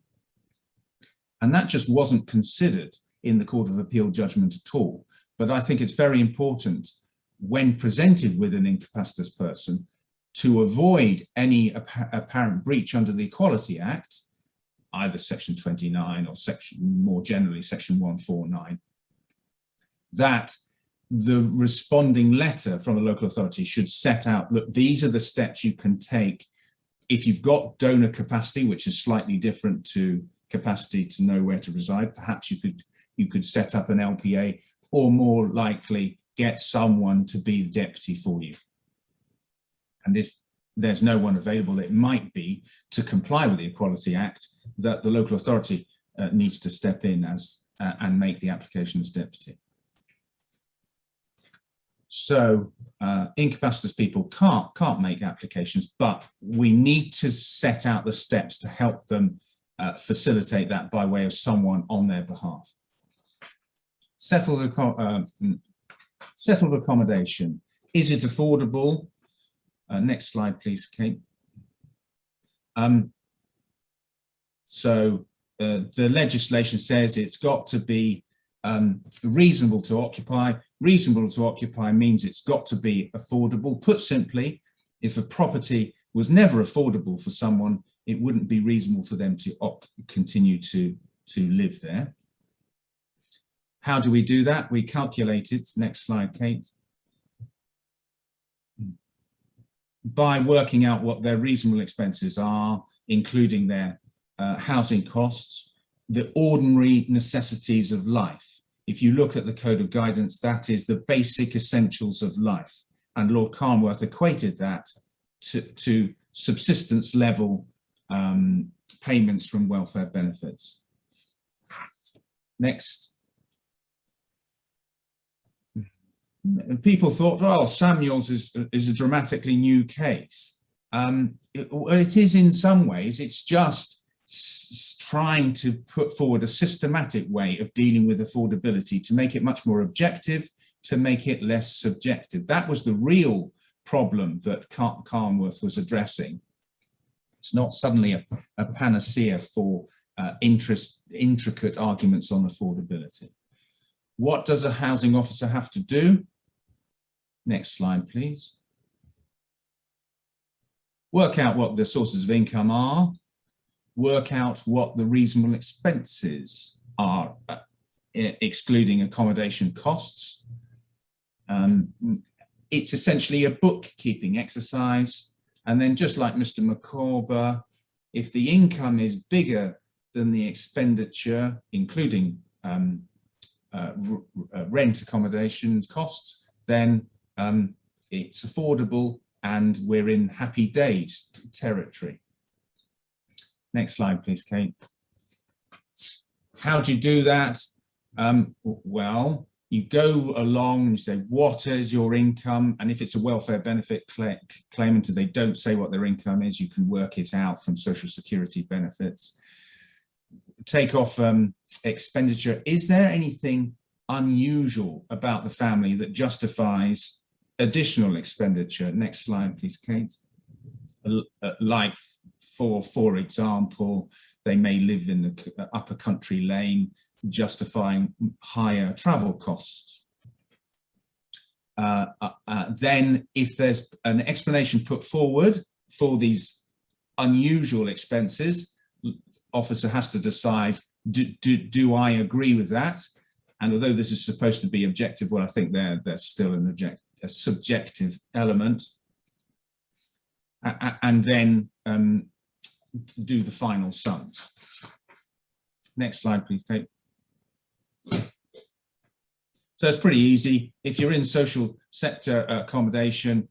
And that just wasn't considered in the Court of Appeal judgment at all. But I think it's very important when presented with an incapacitous person to avoid any apparent breach under the Equality Act, either Section 29 or more generally Section 149, that the responding letter from a local authority should set out, look, these are the steps you can take if you've got donor capacity, which is slightly different to capacity to know where to reside. Perhaps you could set up an LPA, or more likely get someone to be the deputy for you. And if there's no one available, it might be to comply with the Equality Act that the local authority needs to step in and make the application as deputy. So incapacitous people can't make applications, but we need to set out the steps to help them facilitate that by way of someone on their behalf. Settled accommodation. Is it affordable? Next slide, please, Kate. So the legislation says it's got to be reasonable to occupy. Reasonable to occupy means it's got to be affordable. Put simply, if a property was never affordable for someone, it wouldn't be reasonable for them to continue to live there. How do we do that? We calculate it. Next slide, Kate. By working out what their reasonable expenses are, including their housing costs, the ordinary necessities of life. If you look at the Code of Guidance, that is the basic essentials of life. And Lord Carnworth equated that to subsistence level payments from welfare benefits. Next. People thought, oh, Samuels is a dramatically new case. It is in some ways. It's just trying to put forward a systematic way of dealing with affordability to make it much more objective, to make it less subjective. That was the real problem that Carnworth was addressing. It's not suddenly a panacea for intricate arguments on affordability. What does a housing officer have to do? Next slide, please. Work out what the sources of income are. Work out what the reasonable expenses are, excluding accommodation costs. It's essentially a bookkeeping exercise. And then just like Mr. McCorber, if the income is bigger than the expenditure, including rent accommodation costs, then it's affordable and we're in happy days territory. Next slide, please, Kate. How do you do that? Well, you go along and you say, what is your income? And if it's a welfare benefit claimant and they don't say what their income is, you can work it out from social security benefits. take off expenditure. Is there anything unusual about the family that justifies additional expenditure? Next slide, please, Kate. Like, for example, they may live in the upper country lane, justifying higher travel costs. Then if there's an explanation put forward for these unusual expenses, officer has to decide, do I agree with that? And although this is supposed to be objective, well, I think there's still a subjective element. And then do the final sums. Next slide, please, Kate. So it's pretty easy. If you're in social sector accommodation,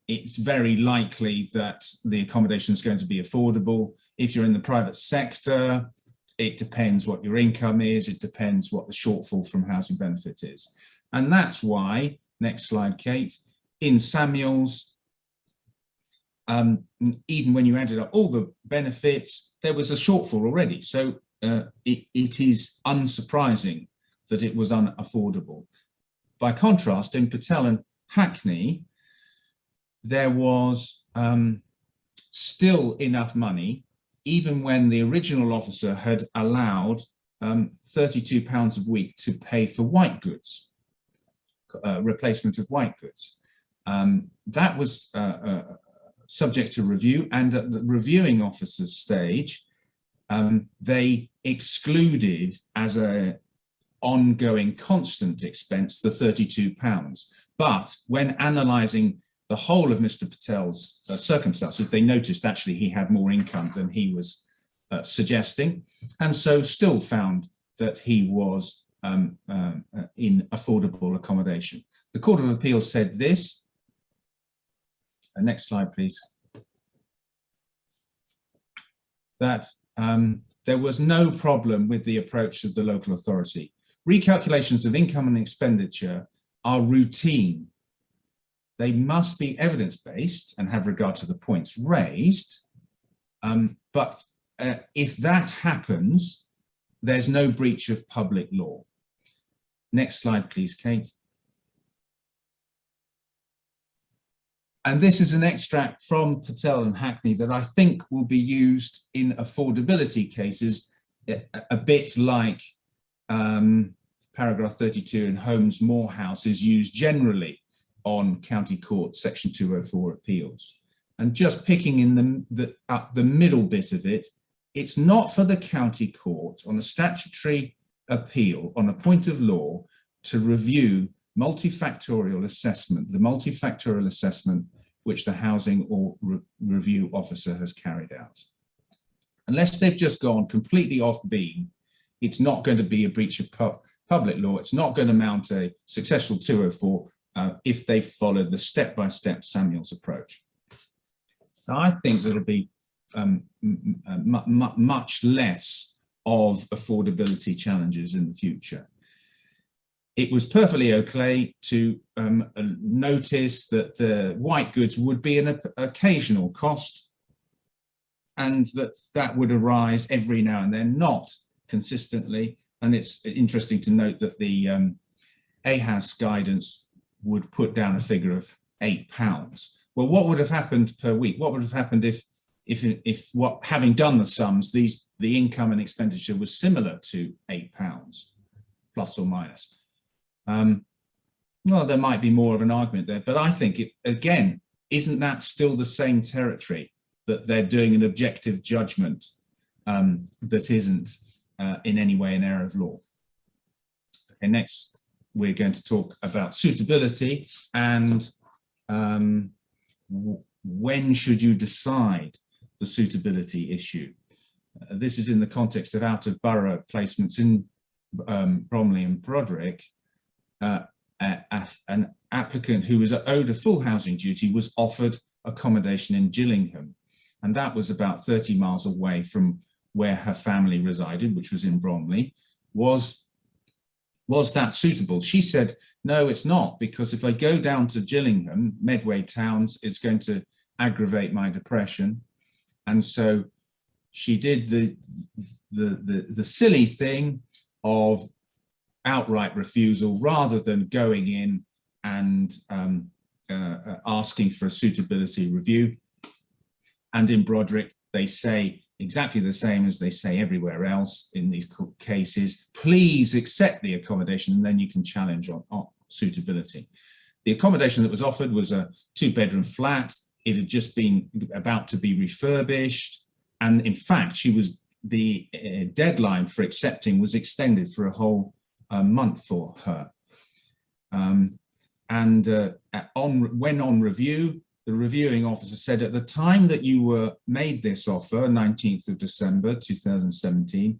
it's very likely that the accommodation is going to be affordable. If you're in the private sector, it depends what your income is. It depends what the shortfall from housing benefit is. And that's why, next slide, Kate, in Samuel's, even when you added up all the benefits, there was a shortfall already. So it is unsurprising that it was unaffordable. By contrast, in Patel and Hackney, there was still enough money, even when the original officer had allowed £32 a week to pay for white goods, replacement of white goods. That was subject to review, and at the reviewing officer's stage, they excluded as a ongoing constant expense the £32. But when analysing the whole of Mr. Patel's circumstances, they noticed actually he had more income than he was suggesting, and so still found that he was in affordable accommodation. The Court of Appeal said this. Next slide, please. That there was no problem with the approach of the local authority. Recalculations of income and expenditure are routine. They must be evidence-based and have regard to the points raised. But if that happens, there's no breach of public law. Next slide, please, Kate. And this is an extract from Patel and Hackney that I think will be used in affordability cases, a bit like paragraph 32 in Holmes Morehouse is used generally on County Court Section 204 appeals. And just picking in the middle bit of it, it's not for the County Court on a statutory appeal on a point of law to review multifactorial assessment, the multifactorial assessment which the housing or review officer has carried out. Unless they've just gone completely off beam, it's not going to be a breach of public law. It's not going to mount a successful 204 if they follow the step-by-step Samuel's approach. So I think there'll be much less of affordability challenges in the future. It was perfectly okay to notice that the white goods would be an occasional cost, and that would arise every now and then, not consistently. And it's interesting to note that the AHAS guidance would put down a figure of £8. Well, what would have happened per week? What would have happened if having done the sums, the income and expenditure was similar to £8, plus or minus? Well, there might be more of an argument there, but I think again, isn't that still the same territory, that they're doing an objective judgment that isn't in any way an error of law? Okay, next we're going to talk about suitability and when should you decide the suitability issue. This is in the context of out-of-borough placements in Bromley and Broderick. An applicant who was owed a full housing duty was offered accommodation in Gillingham, and that was about 30 miles away from where her family resided, which was in Bromley. Was that suitable? She said, no, it's not, because if I go down to Gillingham, Medway Towns, it's going to aggravate my depression. And so she did the silly thing of outright refusal rather than going in and asking for a suitability review. And in Broderick, they say exactly the same as they say everywhere else in these cases: please accept the accommodation, and then you can challenge on suitability. The accommodation that was offered was a 2-bedroom flat. It had just been about to be refurbished, and in fact, the deadline for accepting was extended for a whole month for her. When on review, the reviewing officer said, at the time that you were made this offer, 19th of December 2017,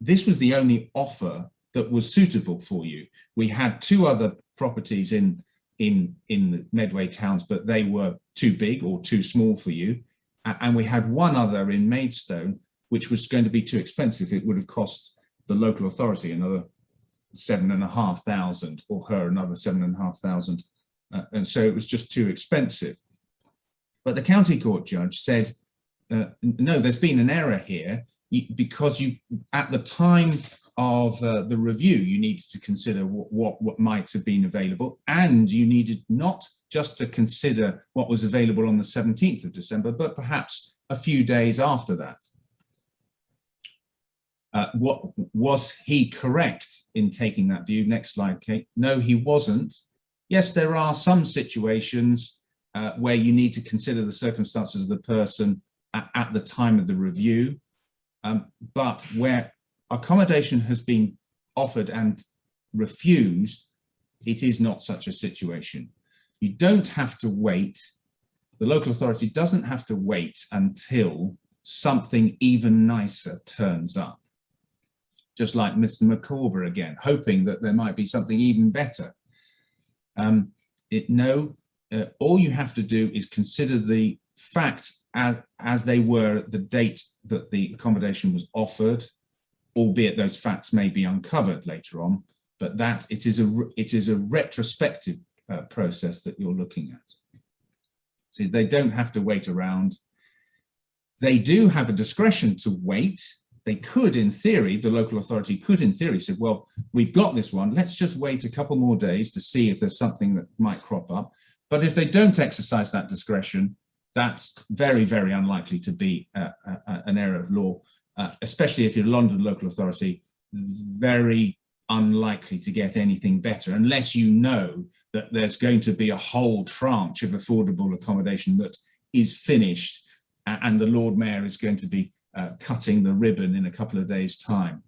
this was the only offer that was suitable for you. We had 2 other properties in the Medway towns, but they were too big or too small for you. And we had 1 other in Maidstone, which was going to be too expensive. It would have cost the local authority another 7,500, or her another 7,500. And so it was just too expensive. But the county court judge said, no, there's been an error here, because at the time of the review, you needed to consider what might have been available, and you needed not just to consider what was available on the 17th of December, but perhaps a few days after that. Was he correct in taking that view? Next slide, Kate. No, he wasn't. Yes, there are some situations where you need to consider the circumstances of the person at the time of the review, but where accommodation has been offered and refused, it is not such a situation. You don't have to wait. The local authority doesn't have to wait until something even nicer turns up. Just like Mr. McCorver again, hoping that there might be something even better. All you have to do is consider the facts as they were at the date that the accommodation was offered, albeit those facts may be uncovered later on, but that it is a retrospective process that you're looking at. So they don't have to wait around. They do have a discretion to wait. They could, in theory, the local authority could, in theory, say, well, we've got this one, let's just wait a couple more days to see if there's something that might crop up. But if they don't exercise that discretion, that's very, very unlikely to be an error of law, especially if you're a London local authority, very unlikely to get anything better unless you know that there's going to be a whole tranche of affordable accommodation that is finished, and the Lord Mayor is going to be cutting the ribbon in a couple of days' time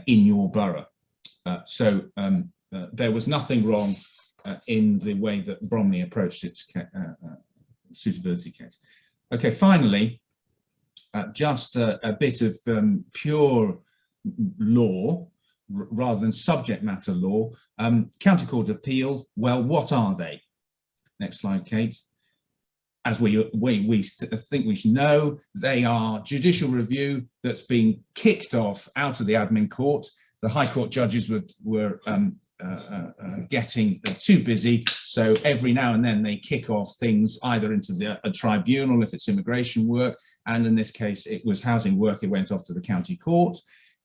in your borough. So there was nothing wrong in the way that Bromley approached its suitability case. Okay, finally, just a bit of pure law rather than subject matter law. County Court Appeal, well, what are they? Next slide, Kate. As we think we should know, they are judicial review that's been kicked off out of the admin court. The High Court judges were getting too busy, so every now and then they kick off things either into a tribunal if it's immigration work, and in this case it was housing work. It went off to the county court.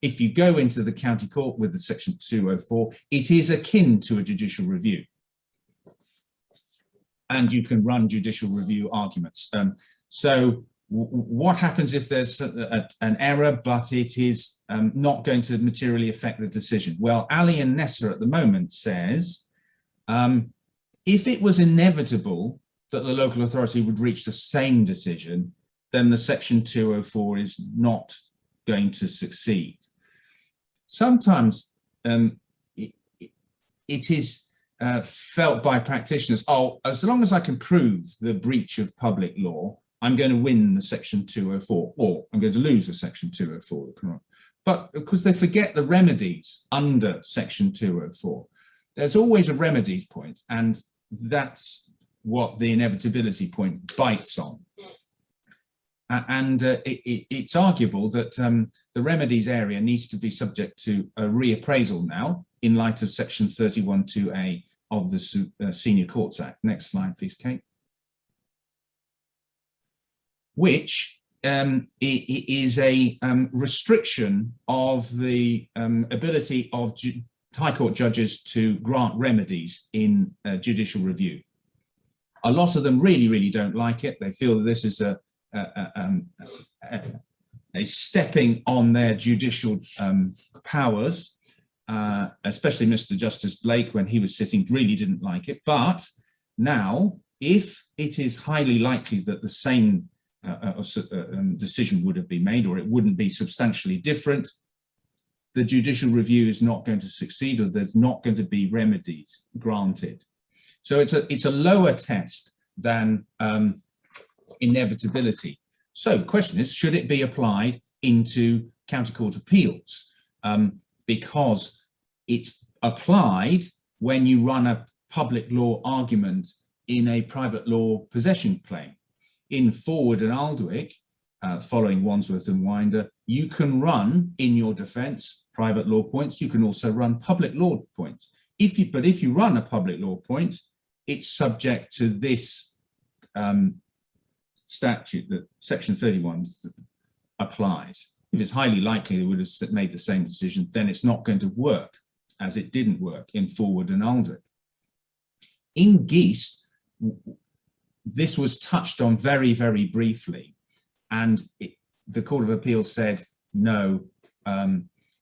If you go into the county court with the section 204, it is akin to a judicial review. And you can run judicial review arguments. So what happens if there's an error, but it is not going to materially affect the decision? Well, Ali and Nessa at the moment says, if it was inevitable that the local authority would reach the same decision, then the section 204 is not going to succeed. Sometimes it is felt by practitioners, oh, as long as I can prove the breach of public law, I'm going to win the section 204, or I'm going to lose the section 204. But because they forget the remedies under section 204, there's always a remedies point, and that's what the inevitability point bites on. And it's arguable that the remedies area needs to be subject to a reappraisal now in light of section 31(2)(a) of the Senior Courts Act. Next slide, please, Kate. Which it is a restriction of the ability of High Court judges to grant remedies in judicial review. A lot of them really don't like it. They feel that this is a stepping on their judicial powers, especially Mr. Justice Blake, when he was sitting, really didn't like it. But now, if it is highly likely that the same decision would have been made, or it wouldn't be substantially different, the judicial review is not going to succeed, or there's not going to be remedies granted. So it's a lower test than inevitability. So the question is, should it be applied into county court appeals? Because it's applied when you run a public law argument in a private law possession claim. In Forward and Aldwick, following Wandsworth and Winder, you can run in your defence private law points. You can also run public law points. But if you run a public law point, it's subject to this statute, that section 31 applies. If it's highly likely they would have made the same decision, then it's not going to work, as it didn't work in Forward and Aldwick. In Geest, this was touched on very briefly, and the Court of Appeal said, no,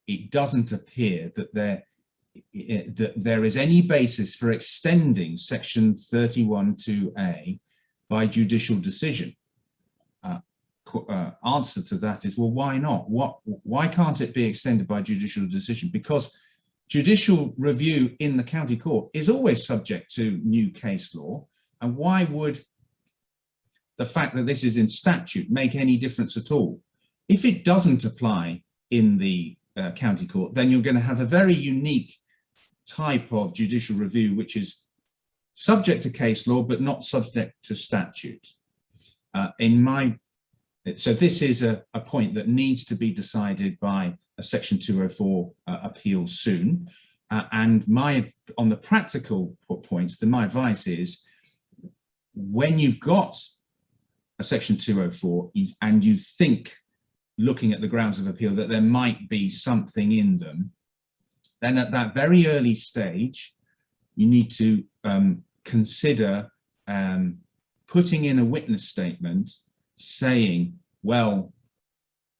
it doesn't appear that there is any basis for extending section 31(2)(a) by judicial decision. Answer to that is, well, why not? Why can't it be extended by judicial decision? Because judicial review in the county court is always subject to new case law. And why would the fact that this is in statute make any difference at all? If it doesn't apply in the county court, then you're going to have a very unique type of judicial review, which is subject to case law, but not subject to statute. So this is a point that needs to be decided by a Section 204 appeal soon. And on the practical points, then my advice is, when you've got a Section 204 and you think, looking at the grounds of appeal, that there might be something in them, then at that very early stage, you need to consider putting in a witness statement saying, well,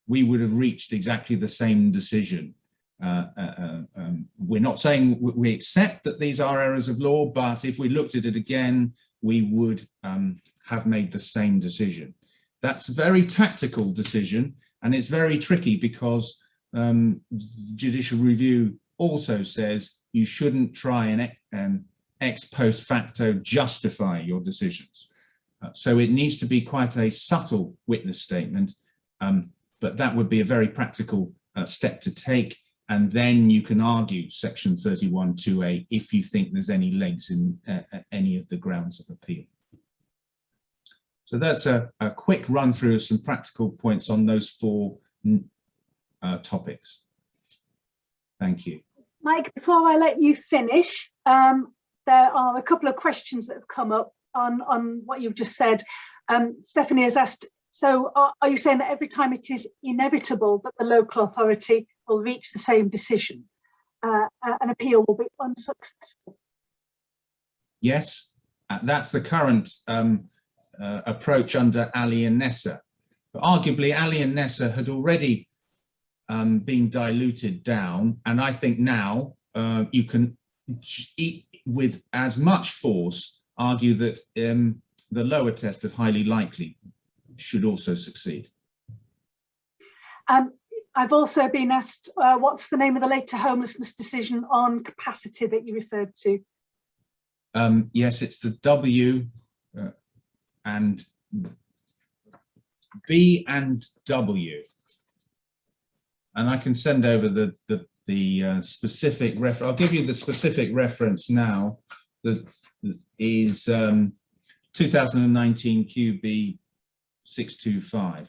we would have reached exactly the same decision. We're not saying we accept that these are errors of law, but if we looked at it again, we would have made the same decision. That's a very tactical decision, and it's very tricky because judicial review also says you shouldn't try and ex post facto justify your decisions. So it needs to be quite a subtle witness statement, but that would be a very practical step to take. And then you can argue section 31(2)(a) if you think there's any legs in any of the grounds of appeal. So that's a quick run through of some practical points on those four topics. Thank you. Mike, before I let you finish, there are a couple of questions that have come up on what you've just said. Stephanie has asked, so are you saying that every time it is inevitable that the local authority will reach the same decision, an appeal will be unsuccessful? Yes, that's the current approach under Ali and Nessa. But arguably, Ali and Nessa had already been diluted down, and I think now you can, with as much force, argue that the lower test of highly likely should also succeed. I've also been asked, what's the name of the later homelessness decision on capacity that you referred to? Yes, it's the W and B and W. And I can send over the specific reference. I'll give you the specific reference now. That is 2019 QB 625.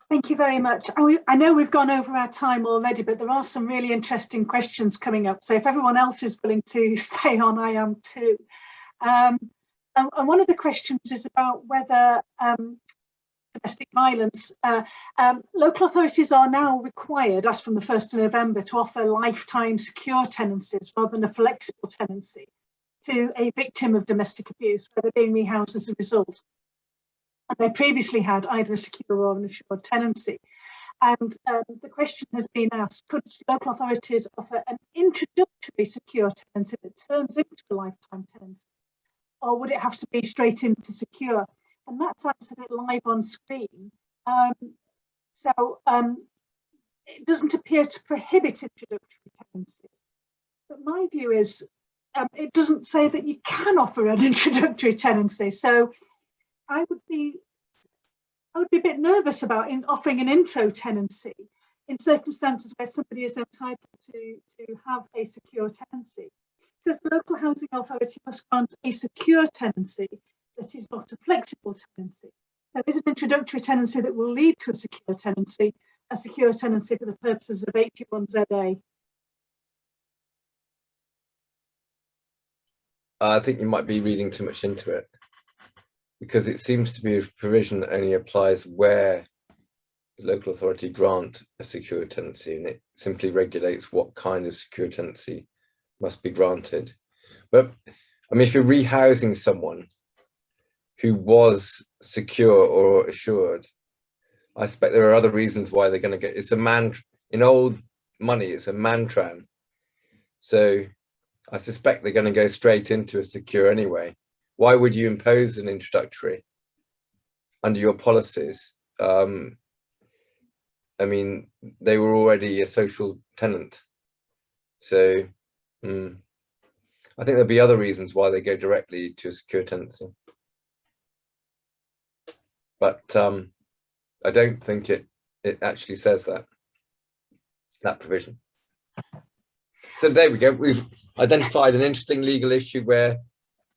Thank you very much. I know we've gone over our time already, but there are some really interesting questions coming up. So if everyone else is willing to stay on, I am too. And one of the questions is about whether domestic violence, local authorities are now required, as from the 1st of November, to offer lifetime secure tenancies rather than a flexible tenancy to a victim of domestic abuse, where they're being rehoused as a result. And they previously had either a secure or an assured tenancy. And the question has been asked, could local authorities offer an introductory secure tenancy that turns into a lifetime tenancy? Or would it have to be straight into secure? And that's answered it live on screen. It doesn't appear to prohibit introductory tenancies. But my view is, it doesn't say that you can offer an introductory tenancy. So I would be a bit nervous about offering an intro tenancy in circumstances where somebody is entitled to have a secure tenancy. It says the local housing authority must grant a secure tenancy that is not a flexible tenancy. There is an introductory tenancy that will lead to a secure tenancy for the purposes of 81ZA. I think you might be reading too much into it, because it seems to be a provision that only applies where the local authority grant a secure tenancy, and it simply regulates what kind of secure tenancy must be granted. But I mean, if you're rehousing someone who was secure or assured, I suspect there are other reasons why they're going to get, it's a man, in old money, it's a mantran. So I suspect they're going to go straight into a secure anyway. Why would you impose an introductory under your policies? I mean, they were already a social tenant. So I think there'll be other reasons why they go directly to a secure tenancy. But I don't think it actually says that provision. So there we go. We've identified an interesting legal issue where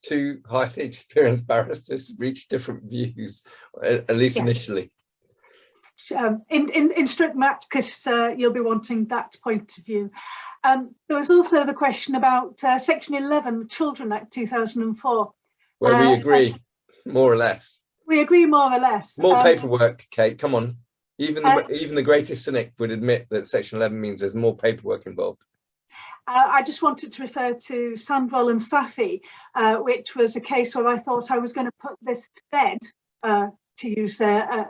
two highly experienced barristers reach different views, at least yes. Initially. Instruct Matt, because you'll be wanting that point of view. There was also the question about Section 11, the Children Act 2004. Where we agree, more or less. We agree more or less. More paperwork, Kate, come on. Even the greatest cynic would admit that Section 11 means there's more paperwork involved. I just wanted to refer to Sandwell and Safi, which was a case where I thought I was going to put this to bed, to use a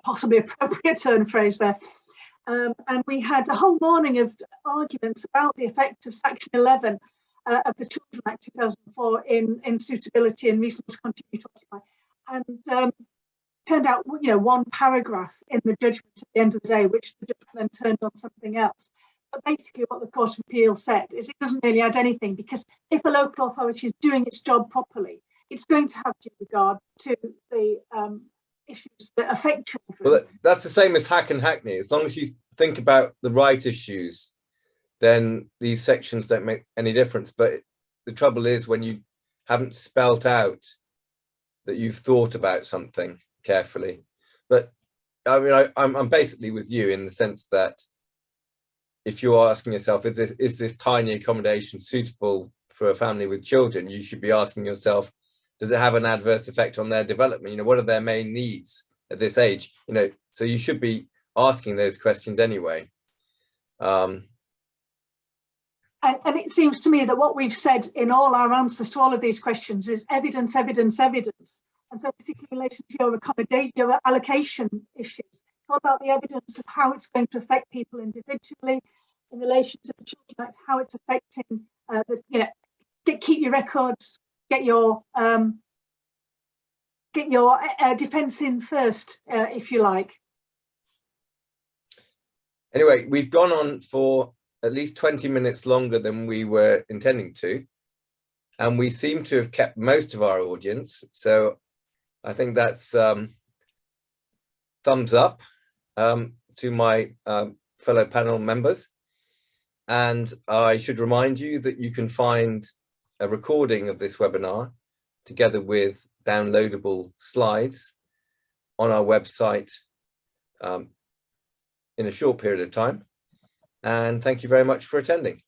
possibly appropriate turn phrase there. And we had a whole morning of arguments about the effect of Section 11 of the Children Act 2004 in suitability and reasonable to continue to occupy. And turned out, you know, one paragraph in the judgment at the end of the day, which the judge then turned on something else. But basically what the Court of Appeal said is it doesn't really add anything, because if a local authority is doing its job properly, it's going to have due regard to the issues that affect children. Well, that's the same as Hack and Hackney. As long as you think about the right issues, then these sections don't make any difference. But the trouble is when you haven't spelt out that you've thought about something carefully. But I mean, I'm basically with you in the sense that if you're asking yourself, is this tiny accommodation suitable for a family with children, you should be asking yourself, does it have an adverse effect on their development? You know, what are their main needs at this age? You know, so you should be asking those questions anyway. And it seems to me that what we've said in all our answers to all of these questions is evidence, evidence, evidence. And so particularly in relation to your accommodation, your allocation issues, it's all about the evidence of how it's going to affect people individually in relation to the Children Act, how it's affecting, keep your records, get your defence in first, if you like. Anyway, we've gone on for at least 20 minutes longer than we were intending to, and we seem to have kept most of our audience. So I think that's thumbs up to my fellow panel members. And I should remind you that you can find a recording of this webinar together with downloadable slides on our website in a short period of time. And thank you very much for attending.